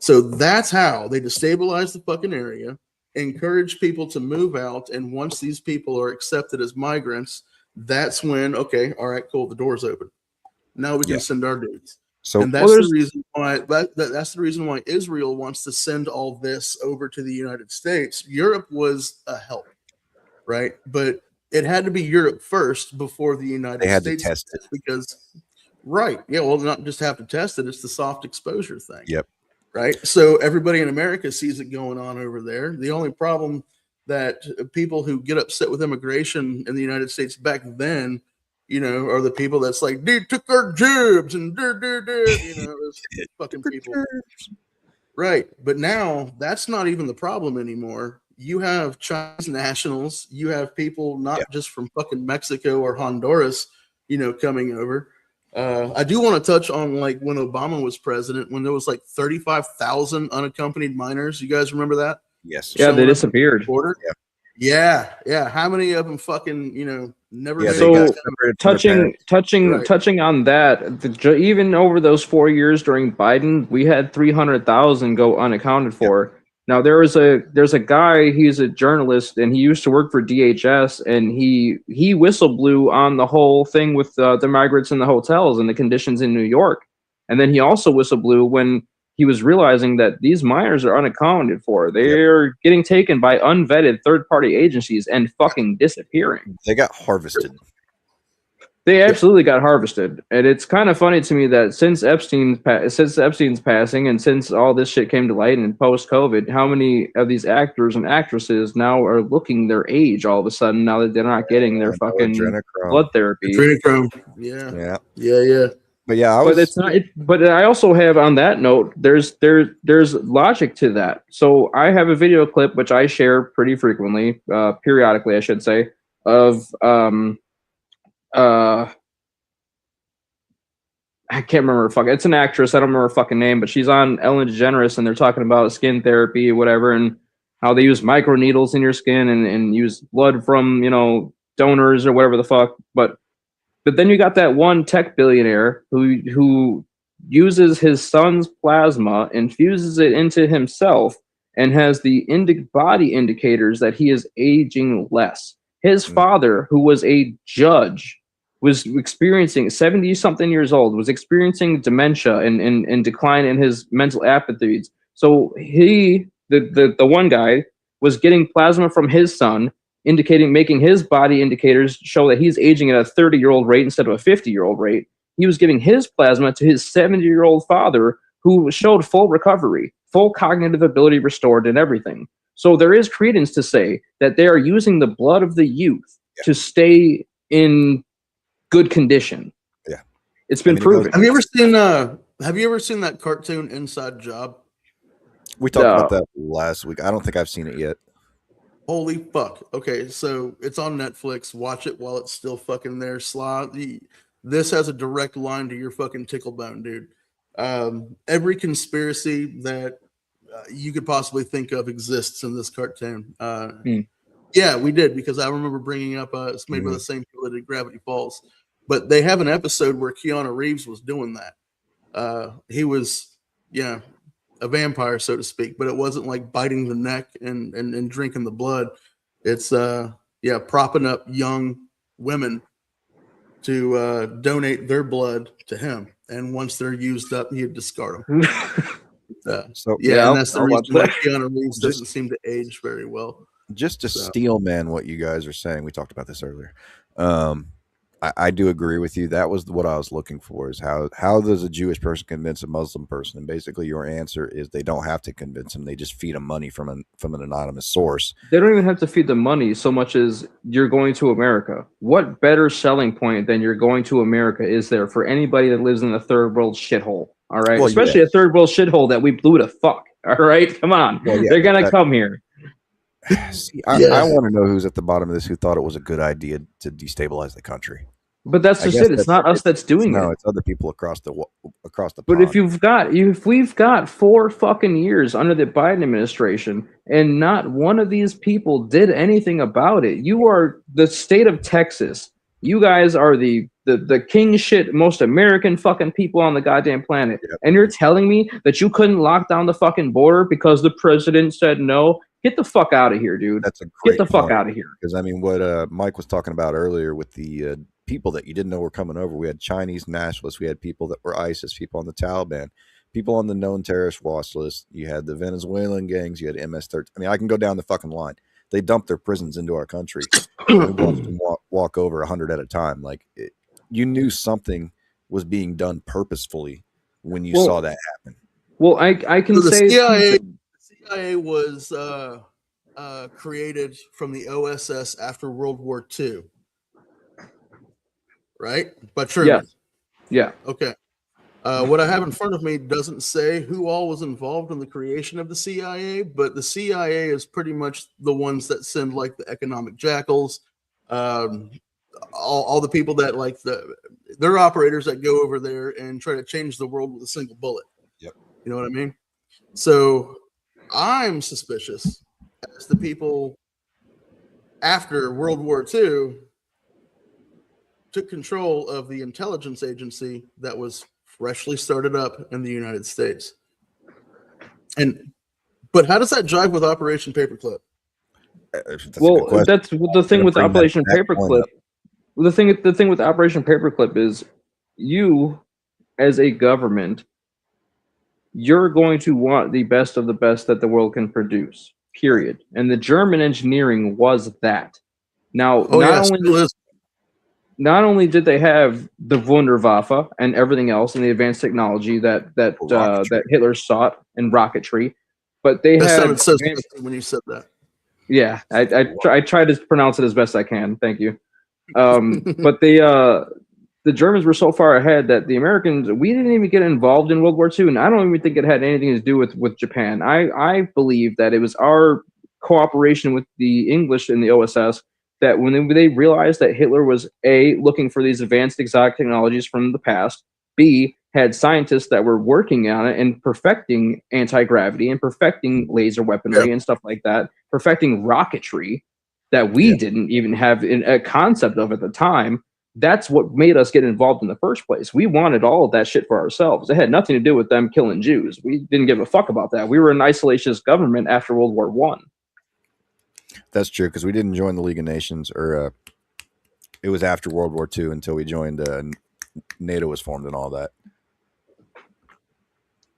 So that's how they destabilize the fucking area, encourage people to move out, and once these people are accepted as migrants, that's when, okay, all right, cool, the door's open. Now we can send our dudes. So, and that's the reason why that's the reason why Israel wants to send all this over to the United States. Europe was a help, right? But it had to be Europe first before the United States. They had to test it because, right? Yeah, well, not just have to test it; it's the soft exposure thing. Yep. Right. So everybody in America sees it going on over there. The only problem that people who get upset with immigration in the United States back then, you know, are the people that's like, they took our jobs and you know, those fucking people. Right. But now that's not even the problem anymore. You have Chinese nationals, you have people not just from fucking Mexico or Honduras, you know, coming over. I do want to touch on like when Obama was president, when there was like 35,000 unaccompanied minors. You guys remember that? Yes. Yeah, they disappeared. Yeah. How many of them fucking, you know, never? Yeah, so touching on that, even over those 4 years during Biden, we had 300,000 go unaccounted for. Now there's a guy, he's a journalist, and he used to work for DHS, and he whistle blew on the whole thing with the migrants in the hotels and the conditions in New York. And then he also whistle blew when he was realizing that these minors are unaccounted for. They're getting taken by unvetted third-party agencies and fucking disappearing. They got harvested. They absolutely got harvested, and it's kind of funny to me that since Epstein's passing, and since all this shit came to light, and post-COVID, how many of these actors and actresses now are looking their age all of a sudden now that they're not getting their fucking blood therapy? Yeah. But yeah, but it's not. But I also have on that note, there's logic to that. So I have a video clip which I share pretty frequently, periodically, I should say, of I can't remember her fucking. It's an actress. I don't remember her fucking name, but she's on Ellen DeGeneres, and they're talking about skin therapy, whatever, and how they use micro needles in your skin and use blood from, you know, donors or whatever the fuck. But then you got that one tech billionaire who uses his son's plasma, infuses it into himself, and has the body indicators that he is aging less. His father, who was a judge, was experiencing 70-something years old, was experiencing dementia and decline in his mental aptitudes. So he, the one guy, was getting plasma from his son, making his body indicators show that he's aging at a 30-year-old rate instead of a 50-year-old rate. He was giving his plasma to his 70-year-old father, who showed full recovery, full cognitive ability restored, and everything. So there is credence to say that they are using the blood of the youth to stay in good condition. Yeah, it's been proven. Have you ever seen that cartoon Inside Job? We talked about that last week. I don't think I've seen it yet. Holy fuck. Okay, so it's on Netflix. Watch it while it's still fucking there. This has a direct line to your fucking tickle bone, dude. Every conspiracy that you could possibly think of exists in this cartoon. Yeah, we did, because I remember bringing up it's made by the same people that did Gravity Falls. But they have an episode where Keanu Reeves was doing that. He was, a vampire, so to speak, but it wasn't like biting the neck and drinking the blood. It's propping up young women to donate their blood to him, and once they're used up, he'd discard them. And that's the reason why Keanu Reeves doesn't seem to age very well. Just to steel man what you guys are saying, we talked about this earlier. I do agree with you. That was what I was looking for, is how does a Jewish person convince a Muslim person? And basically your answer is they don't have to convince them. They just feed them money from an anonymous source. They don't even have to feed them money so much as you're going to America. What better selling point than you're going to America is there for anybody that lives in a third world shithole? All right. Well, especially a third world shithole that we blew to fuck. All right. Come on. Well, they're going to come here. See, I want to know who's at the bottom of this who thought it was a good idea to destabilize the country. But that's just it. It's not us that's doing it. No, it's other people across the But pond. if we've got 4 fucking years under the Biden administration and not one of these people did anything about it, you are the state of Texas. You guys are the king shit, most American fucking people on the goddamn planet. Yep. And you're telling me that you couldn't lock down the fucking border because the president said no? Get the fuck out of here, dude. That's a great Get the fuck out of here. Because I mean, what Mike was talking about earlier with the people that you didn't know were coming over. We had Chinese nationalists. We had people that were ISIS, people on the Taliban, people on the known terrorist watch list. You had the Venezuelan gangs. You had MS-13. I mean, I can go down the fucking line. They dumped their prisons into our country. We watched them walk over 100 at a time. Like, you knew something was being done purposefully when you saw that happen. Well, I can say the CIA was created from the OSS after World War II. Right? But Truman. Yeah. Okay. What I have in front of me doesn't say who all was involved in the creation of the CIA, but the CIA is pretty much the ones that send like the economic jackals, all the people that like they're operators that go over there and try to change the world with a single bullet. Yep. You know what I mean? So I'm suspicious as the people after World War II took control of the intelligence agency that was freshly started up in the United States. But how does that jive with Operation Paperclip? That's the thing with Operation Paperclip. The thing with Operation Paperclip is you, as a government, you're going to want the best of the best that the world can produce. Period. And the German engineering was that. Now, not only did they have the Wunderwaffe and everything else and the advanced technology that Hitler sought in rocketry, but they had so when you said that. Yeah, I tried to pronounce it as best I can. Thank you. But the Germans were so far ahead that the Americans, we didn't even get involved in World War II, and I don't even think it had anything to do with Japan. I believe that it was our cooperation with the English in the OSS that when they realized that Hitler was A, looking for these advanced exotic technologies from the past, B, had scientists that were working on it and perfecting anti-gravity and perfecting laser weaponry and stuff like that, perfecting rocketry that we didn't even have a concept of at the time. That's what made us get involved in the first place. We wanted all of that shit for ourselves. It had nothing to do with them killing Jews. We didn't give a fuck about that. We were an isolationist government after World War I. That's true, because we didn't join the League of Nations, or it was after World War II until we joined. NATO was formed and all that.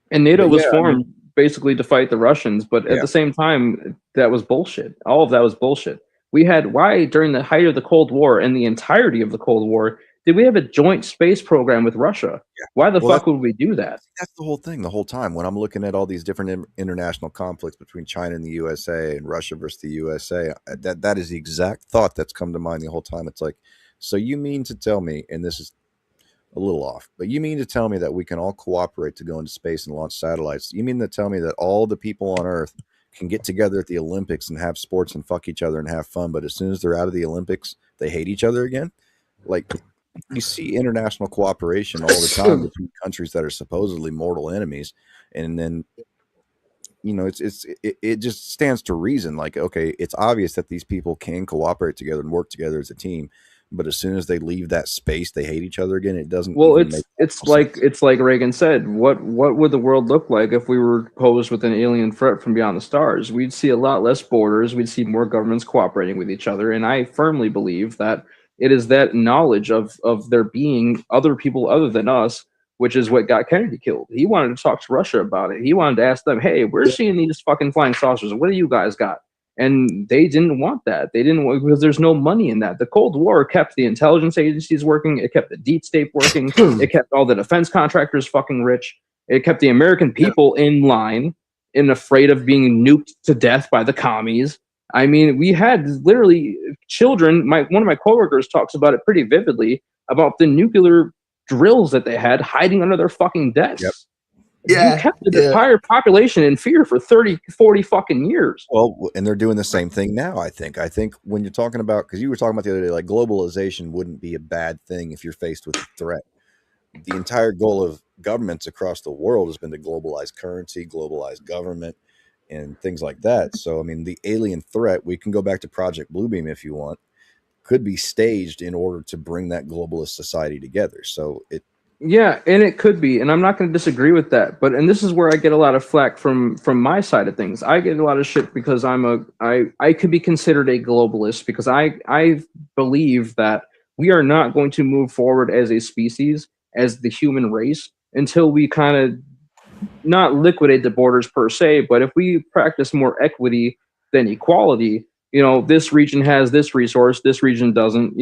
And NATO was formed basically to fight the Russians, but at the same time, that was bullshit. All of that was bullshit. We had, why during the height of the Cold War and the entirety of the Cold War Did we have a joint space program with Russia? Yeah. Why the Well, fuck would we do that? that's the whole thing the whole time. When I'm looking at all these different international conflicts between China and the USA and Russia versus the USA, that is the exact thought that's come to mind the whole time. It's like, so you mean to tell me, and this is a little off, but you mean to tell me that we can all cooperate to go into space and launch satellites? You mean to tell me that all the people on Earth can get together at the Olympics and have sports and fuck each other and have fun, but as soon as they're out of the Olympics, they hate each other again? Like, you see international cooperation all the time between countries that are supposedly mortal enemies, and then it just stands to reason. Like, okay, it's obvious that these people can cooperate together and work together as a team, but as soon as they leave that space, they hate each other again. It doesn't. Well, even make it's sense. like Reagan said. What would the world look like if we were posed with an alien threat from beyond the stars? We'd see a lot less borders. We'd see more governments cooperating with each other. And I firmly believe that it is that knowledge of there being other people other than us, which is what got Kennedy killed. He wanted to talk to Russia about it. He wanted to ask them, "Hey, we're seeing these fucking flying saucers. What do you guys got?" And they didn't want that. They didn't want, because there's no money in that. The Cold War kept the intelligence agencies working. It kept the deep state working. It kept all the defense contractors fucking rich. It kept the American people in line and afraid of being nuked to death by the commies. I mean, we had literally children. One of my coworkers talks about it pretty vividly about the nuclear drills that they had hiding under their fucking desks. Yep. Yeah, you kept the entire population in fear for 30, 40 fucking years. Well, and they're doing the same thing now, I think. I think when you're talking about, because you were talking about the other day, like globalization wouldn't be a bad thing if you're faced with a threat. The entire goal of governments across the world has been to globalize currency, globalize government, and things like that. So, I mean, the alien threat, we can go back to Project Bluebeam if you want, could be staged in order to bring that globalist society together. So yeah, and it could be, and I'm not going to disagree with that. But and this is where I get a lot of flack from my side of things. I get a lot of shit because I could be considered a globalist because I believe that we are not going to move forward as a species, as the human race, until we kind of not liquidate the borders per se, but if we practice more equity than equality, this region has this resource, this region doesn't,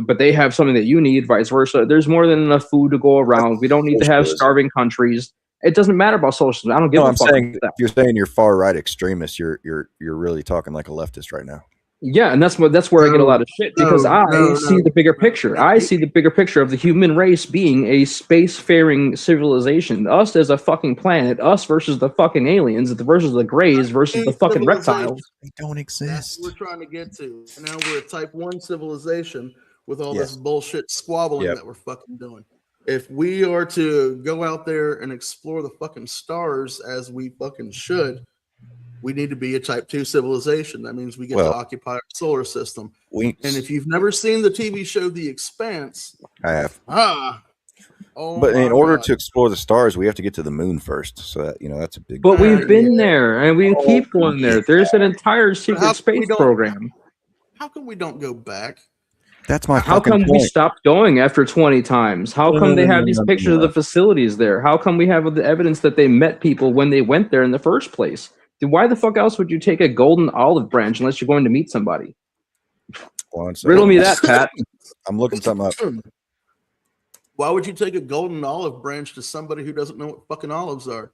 but they have something that you need, vice versa. There's more than enough food to go around. We don't need to have starving countries. It doesn't matter about socialism. I don't give a fuck. If you're saying you're far right extremist, you're really talking like a leftist right now. Yeah, and that's where I get a lot of shit because I see the bigger picture. I see the bigger picture of the human race being a spacefaring civilization. Us as a fucking planet, us versus the fucking aliens, versus the Greys, versus the fucking reptiles. They don't exist. That's what we're trying to get to. Now we're a type 1 civilization with all this bullshit squabbling that we're fucking doing. If we are to go out there and explore the fucking stars as we fucking should, we need to be a type 2 civilization. That means we get to occupy our solar system. And if you've never seen the TV show The Expanse, I have. But in order to explore the stars, we have to get to the moon first. So that, that's a big. But we've been there, and we keep going there. There's an entire secret space program. How come we don't go back? That's my. How come we stopped going after 20 times? How come they have these pictures of the facilities there? How come we have the evidence that they met people when they went there in the first place? Dude, why the fuck else would you take a golden olive branch unless you're going to meet somebody? Riddle me that, Pat. I'm looking something up. Why would you take a golden olive branch to somebody who doesn't know what fucking olives are?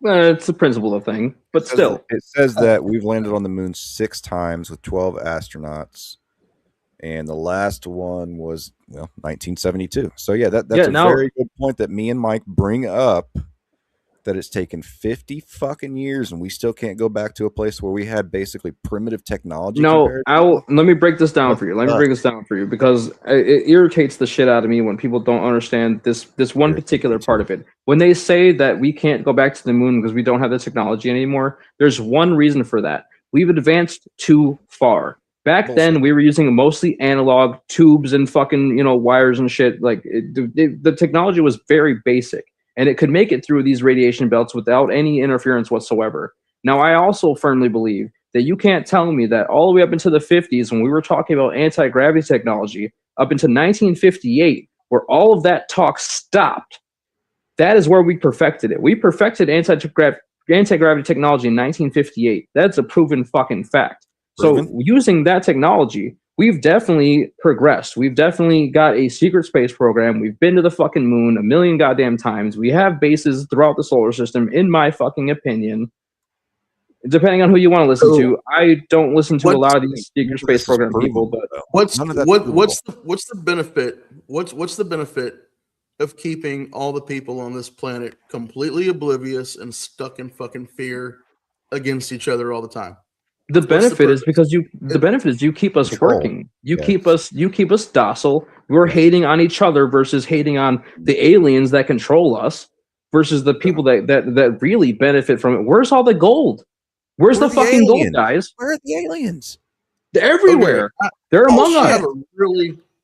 Well, it's the principle of thing, but still. It says that we've landed on the moon 6 times with 12 astronauts, and the last one was 1972. So that's a very good point that me and Mike bring up. That it's taken 50 fucking years and we still can't go back to a place where we had basically primitive technology. No, let me break this down for you. Because it irritates the shit out of me when people don't understand this one particular part of it. When they say that we can't go back to the moon because we don't have the technology anymore, there's one reason for that. We've advanced too far. Back then, we were using mostly analog tubes and fucking wires and shit. Like the technology was very basic. And it could make it through these radiation belts without any interference whatsoever. Now, I also firmly believe that you can't tell me that all the way up into the 50s, when we were talking about anti-gravity technology, up into 1958, where all of that talk stopped, that is where we perfected it. We perfected anti-gravity technology in 1958. That's a proven fucking fact. So using that technology, we've definitely progressed. We've definitely got a secret space program. We've been to the fucking moon a million goddamn times. We have bases throughout the solar system, in my fucking opinion. Depending on who you want to listen to, I don't listen to a lot of these secret space program people. But what's the benefit? What's the benefit of keeping all the people on this planet completely oblivious and stuck in fucking fear against each other all the time? The benefit is because you keep us working. You keep us docile. We're hating on each other versus hating on the aliens that control us versus the people that really benefit from it. Where's all the gold? Where's the fucking gold, guys? Where are the aliens? They're everywhere. They're among us.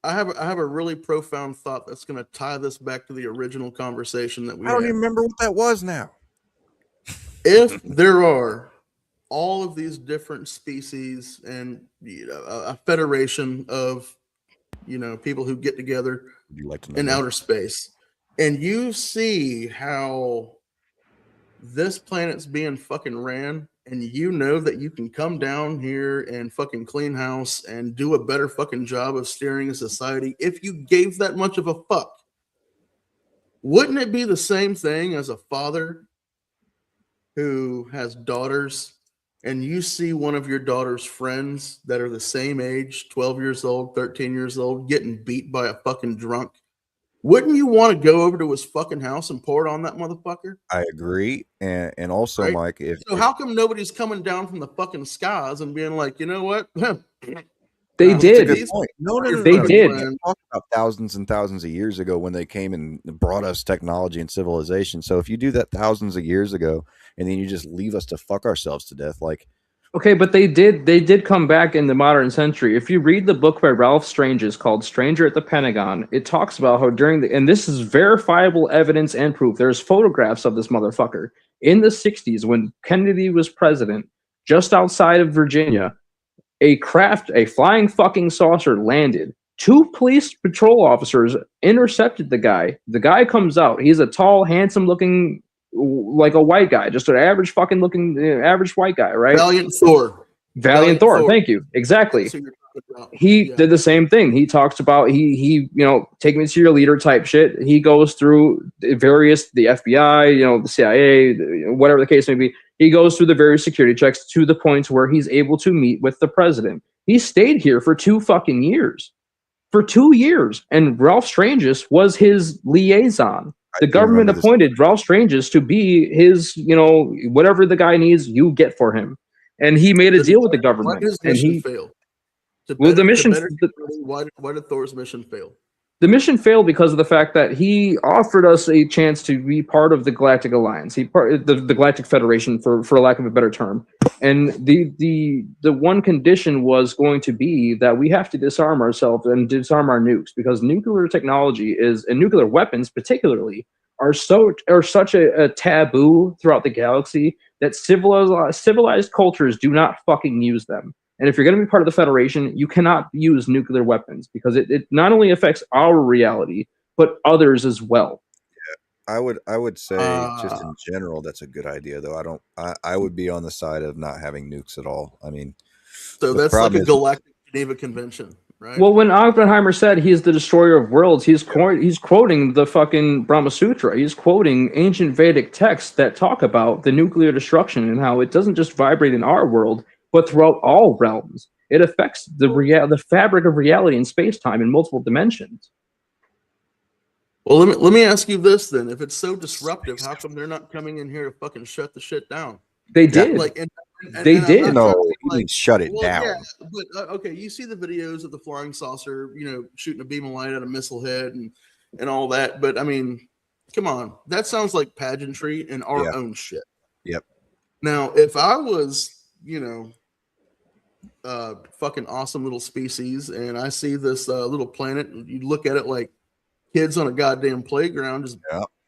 I have a really profound thought that's going to tie this back to the original conversation that we had. I don't even remember what that was now. If there are all of these different species and a federation of people who get together in outer space, and you see how this planet's being fucking ran, and you know that you can come down here and fucking clean house and do a better fucking job of steering a society if you gave that much of a fuck. Wouldn't it be the same thing as a father who has daughters and you see one of your daughter's friends that are the same age, 12 years old, 13 years old, getting beat by a fucking drunk? Wouldn't you want to go over to his fucking house and pour it on that motherfucker? I agree. And also, right? Mike, how come nobody's coming down from the fucking skies and being like, you know what? They did. No, they did. Talk about thousands and thousands of years ago when they came and brought us technology and civilization. So if you do that thousands of years ago and then you just leave us to fuck ourselves to death, like. Okay, but they did come back in the modern century. If you read the book by Ralph Stranges called Stranger at the Pentagon, it talks about how and this is verifiable evidence and proof. There's photographs of this motherfucker. In the 60s, when Kennedy was president, just outside of Virginia, a flying fucking saucer landed. 2 police patrol officers intercepted the guy. The guy comes out. He's a tall, handsome looking, like a white guy, just an average fucking looking average white guy, right? Valiant Thor. Thank you. Exactly. He did the same thing. He talks about he take me to your leader type shit. He goes through the FBI, the CIA, whatever the case may be. He goes through the various security checks to the point where he's able to meet with the president. He stayed here for 2 fucking years. For 2 years. And Ralph Stranges was his liaison. The government appointed Ralph Stranges to be his, whatever the guy needs, you get for him. And he made a deal with the government. Why did his mission fail? Why did Thor's mission fail? The mission failed because of the fact that he offered us a chance to be part of the Galactic Alliance. The Galactic Federation, for lack of a better term. And the one condition was going to be that we have to disarm ourselves and disarm our nukes, because nuclear technology and nuclear weapons particularly are such a taboo throughout the galaxy that civilized cultures do not fucking use them. And if you're going to be part of the Federation, you cannot use nuclear weapons because it not only affects our reality, but others as well. Yeah, I would say just in general, that's a good idea, though. I would be on the side of not having nukes at all. I mean, so that's like a Galactic Geneva Convention, right? Well, when Oppenheimer said he's the destroyer of worlds, he's quoting the fucking Brahma Sutra. He's quoting ancient Vedic texts that talk about the nuclear destruction and how it doesn't just vibrate in our world, but throughout all realms. It affects the fabric of reality and space-time in multiple dimensions. Well, let me ask you this then. If it's so disruptive, how come they're not coming in here to fucking shut the shit down? They did. They did. No, shut it down. Yeah, but okay, you see the videos of the flying saucer, shooting a beam of light at a missile head and all that. But I mean, come on. That sounds like pageantry and our own shit. Yep. Now, if I was, fucking awesome little species, and I see this little planet, you look at it like kids on a goddamn playground just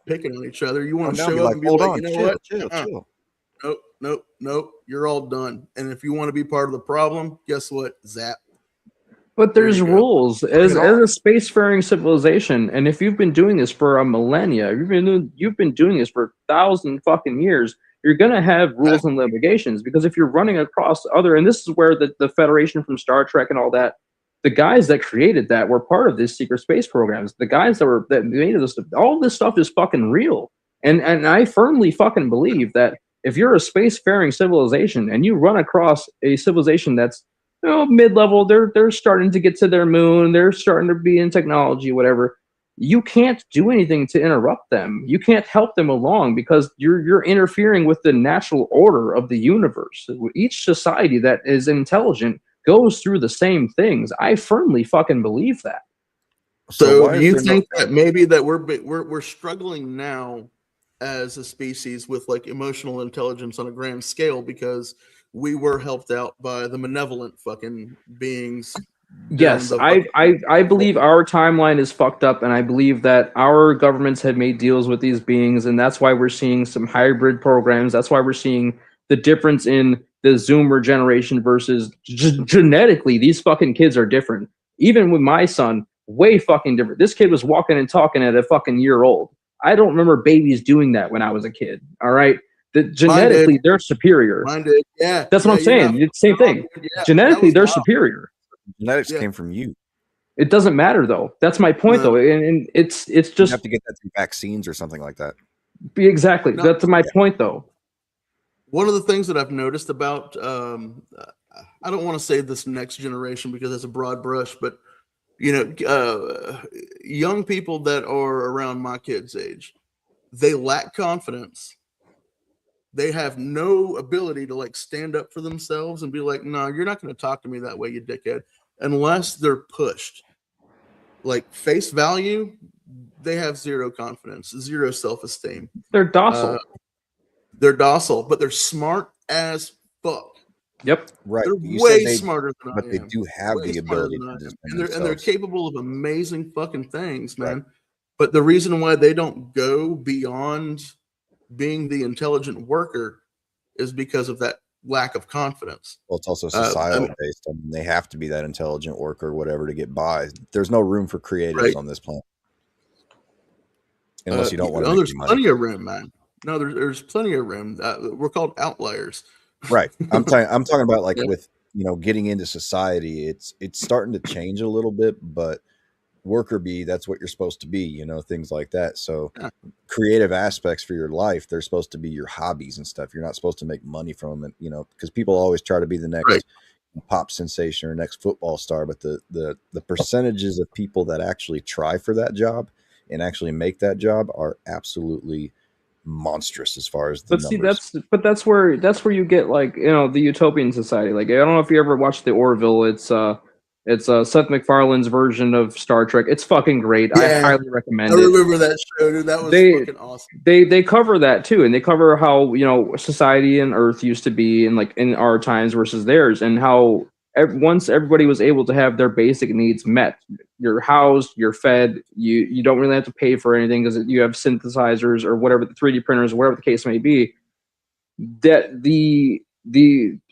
picking on each other. You want to show up and be like, chill. Nope, you're all done. And if you want to be part of the problem, guess what? Zap. But there's rules as a spacefaring civilization, and if you've been doing this for a millennia, you've been doing this for 1,000 fucking years. You're gonna have rules and limitations, because if you're running across and this is where the Federation from Star Trek and all that, the guys that created that were part of these secret space programs. The guys that made this, all this stuff is fucking real. And I firmly fucking believe that if you're a spacefaring civilization and you run across a civilization that's mid-level, they're starting to get to their moon, they're starting to be in technology, whatever. You can't do anything to interrupt them. You can't help them along because you're interfering with the natural order of the universe. Each society that is intelligent goes through the same things. I firmly fucking believe that. So do you think that maybe that we're struggling now as a species with like emotional intelligence on a grand scale because we were helped out by the malevolent fucking beings? Yes, I believe our timeline is fucked up, and I believe that our governments had made deals with these beings, and that's why we're seeing some hybrid programs. That's why we're seeing the difference in the Zoomer generation versus genetically. These fucking kids are different. Even with my son, way fucking different. This kid was walking and talking at a fucking year old. I don't remember babies doing that when I was a kid. All right. Genetically, they're superior. Mine did. Yeah. That's what I'm saying. It's the same thing. Yeah, genetically, they're superior. Genetics came from you. It doesn't matter though. That's my point though. And it's just you have to get that through vaccines or something like that. Exactly. That's my point though. One of the things that I've noticed about I don't want to say this next generation because it's a broad brush, but young people that are around my kids' age, they lack confidence. They have no ability to like stand up for themselves and be like, no, you're not going to talk to me that way, you dickhead, unless they're pushed. Like face value, they have zero confidence, zero self-esteem. They're docile. But they're smart as fuck. Yep. Right. They're way smarter than I am. But they do have the ability to just and they're capable of amazing fucking things, man. Right. But the reason why they don't go beyond being the intelligent worker is because of that lack of confidence. Well, it's also societal based. I mean, they have to be that intelligent worker or whatever to get by. There's no room for creatives on this planet. Unless you don't want to make there's money. Plenty of room, man. No, there's plenty of room. We're called outliers. Right. I'm talking about like with, getting into society, it's starting to change a little bit, but worker bee, that's what you're supposed to be, things like that. So creative aspects for your life, they're supposed to be your hobbies and stuff. You're not supposed to make money from them, because people always try to be the next pop sensation or next football star, but the percentages of people that actually try for that job and actually make that job are absolutely monstrous as far as the numbers. That's where you get like the utopian society. Like I don't know if you ever watched the Orville. It's Seth MacFarlane's version of Star Trek. It's fucking great. Yeah, I highly recommend it. I remember that show, dude. That was fucking awesome. They cover that too, and they cover how society and Earth used to be, and like in our times versus theirs, and how once everybody was able to have their basic needs met, you're housed, you're fed, you don't really have to pay for anything because you have synthesizers or whatever, the 3D printers, whatever the case may be. That the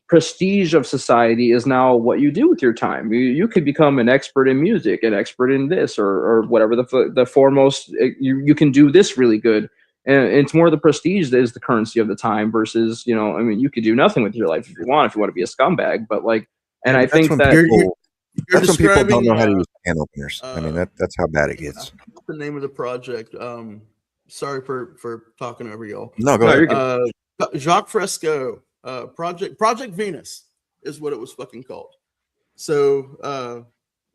prestige of society is now what you do with your time. You could become an expert in music, an expert in this or whatever the foremost. You can do this really good, and it's more the prestige that is the currency of the time versus you could do nothing with your life if you want to be a scumbag, but like. And I think that that's when people don't know how to use can openers. I mean, that's how bad it gets. What's the name of the project? Sorry for talking over y'all. No, go ahead. Jacques Fresco, Project Venus is what it was fucking called. So,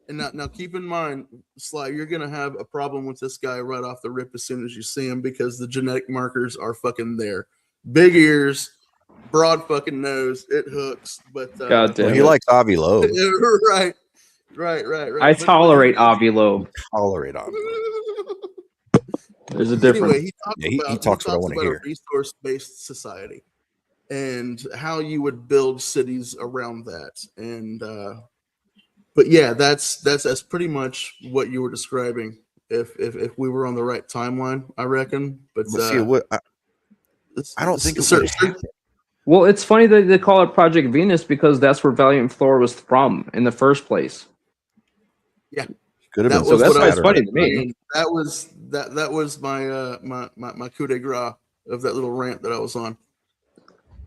and now keep in mind, Sly, you're gonna have a problem with this guy right off the rip as soon as you see him because the genetic markers are fucking there. Big ears. Broad fucking nose, it hooks, but God damn, he likes Avi Loeb. right. I tolerate Avi Loeb. Tolerate Avi Loeb. There's a difference. Anyway, he talks what I want to hear. A resource-based society and how you would build cities around that, and but yeah, that's pretty much what you were describing. If we were on the right timeline, I reckon. But I don't think it would happen. Well, it's funny that they call it Project Venus because that's where Valiant Floor was from in the first place. Yeah, could have been. So that's why it's funny to me. I mean, that was my my coup de grace of that little rant that I was on.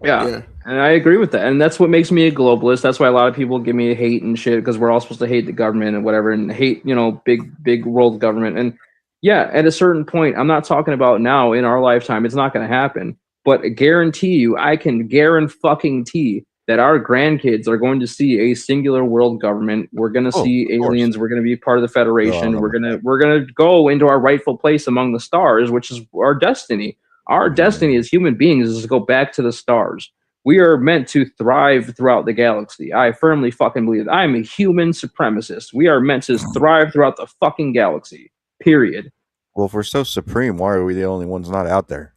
Yeah. And I agree with that. And that's what makes me a globalist. That's why a lot of people give me hate and shit, because we're all supposed to hate the government and whatever, and hate, big world government. And yeah, at a certain point, I'm not talking about now in our lifetime, it's not going to happen. But I guarantee you, I can guarantee that our grandkids are going to see a singular world government. We're going to see aliens. We're going to be part of the Federation. We're gonna go into our rightful place among the stars, which is our destiny. Our destiny as human beings is to go back to the stars. We are meant to thrive throughout the galaxy. I firmly fucking believe that. I'm a human supremacist. We are meant to thrive throughout the fucking galaxy. Period. Well, if we're so supreme, why are we the only ones not out there?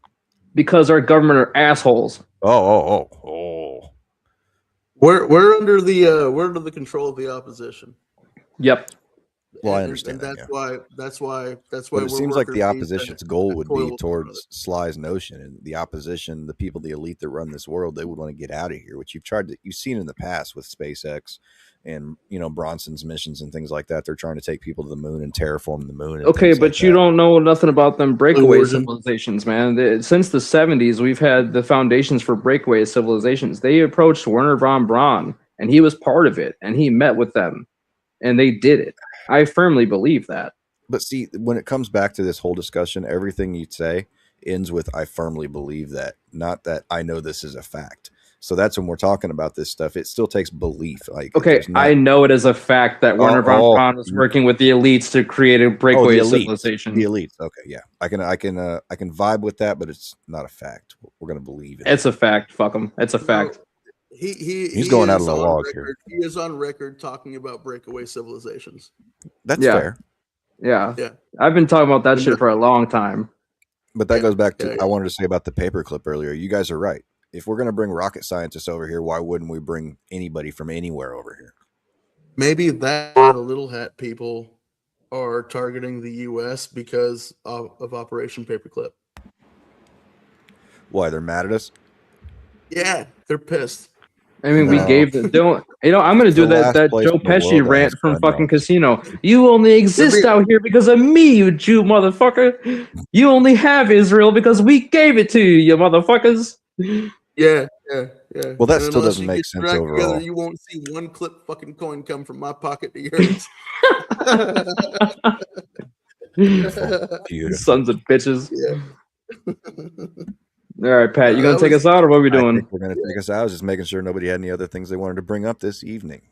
Because our government are assholes. Oh. We're under the control of the opposition. Yep. Well, I understand. And that's why. But it seems like the opposition's goal would be towards Sly's notion, and the opposition, the people, the elite that run this world, they would want to get out of here. Which you've seen in the past with SpaceX, and Bronson's missions and things like that. They're trying to take people to the moon and terraform the moon. Okay, but you don't know nothing about them breakaway civilizations, man. Since the 70s, we've had the foundations for breakaway civilizations. They approached Werner von Braun, and he was part of it, and he met with them, and they did it. I firmly believe that. But see, when it comes back to this whole discussion, everything you say ends with "I firmly believe that," not that I know this is a fact. So that's when we're talking about this stuff. It still takes belief. Like, okay, I know it as a fact that Werner von Braun was working with the elites to create a breakaway civilization. The elites. Okay, yeah, I can vibe with that, but it's not a fact. We're gonna believe it. It's a fact. Fuck him. It's a fact. He's going out of the log here. He is on record talking about breakaway civilizations. That's fair. Yeah. I've been talking about that shit for a long time. But that goes back to I wanted to say about the paperclip earlier. You guys are right. If we're going to bring rocket scientists over here, why wouldn't we bring anybody from anywhere over here? Maybe that the little hat people are targeting the U.S. because of Operation Paperclip. Why? They're mad at us? Yeah, they're pissed. I mean, we gave them. I'm going to do that Joe Pesci rant from fucking Casino. You only exist out here because of me, you Jew motherfucker. You only have Israel because we gave it to you, you motherfuckers. Yeah. Well, that still doesn't make sense overall. Together, you won't see one clip fucking coin come from my pocket to yours. Beautiful. Sons of bitches. Yeah. All right, Pat, you gonna take us out, or what are we doing? I think we're gonna take us out. I was just making sure nobody had any other things they wanted to bring up this evening.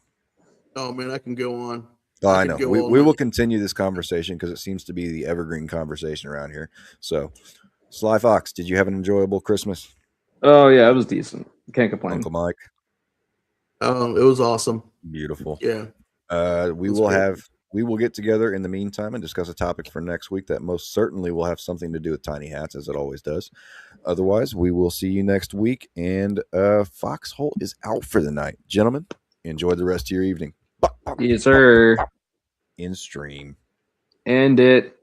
Oh man, I can go on. Oh, I know. We will continue this conversation because it seems to be the evergreen conversation around here. So, Slyfoxx, did you have an enjoyable Christmas? Oh yeah, it was decent. Can't complain. Uncle Mike. Oh, it was awesome. Beautiful. Yeah. We will get together in the meantime and discuss a topic for next week that most certainly will have something to do with tiny hats, as it always does. Otherwise, we will see you next week. And Foxxhole is out for the night. Gentlemen, enjoy the rest of your evening. Yes, sir. In stream. End it.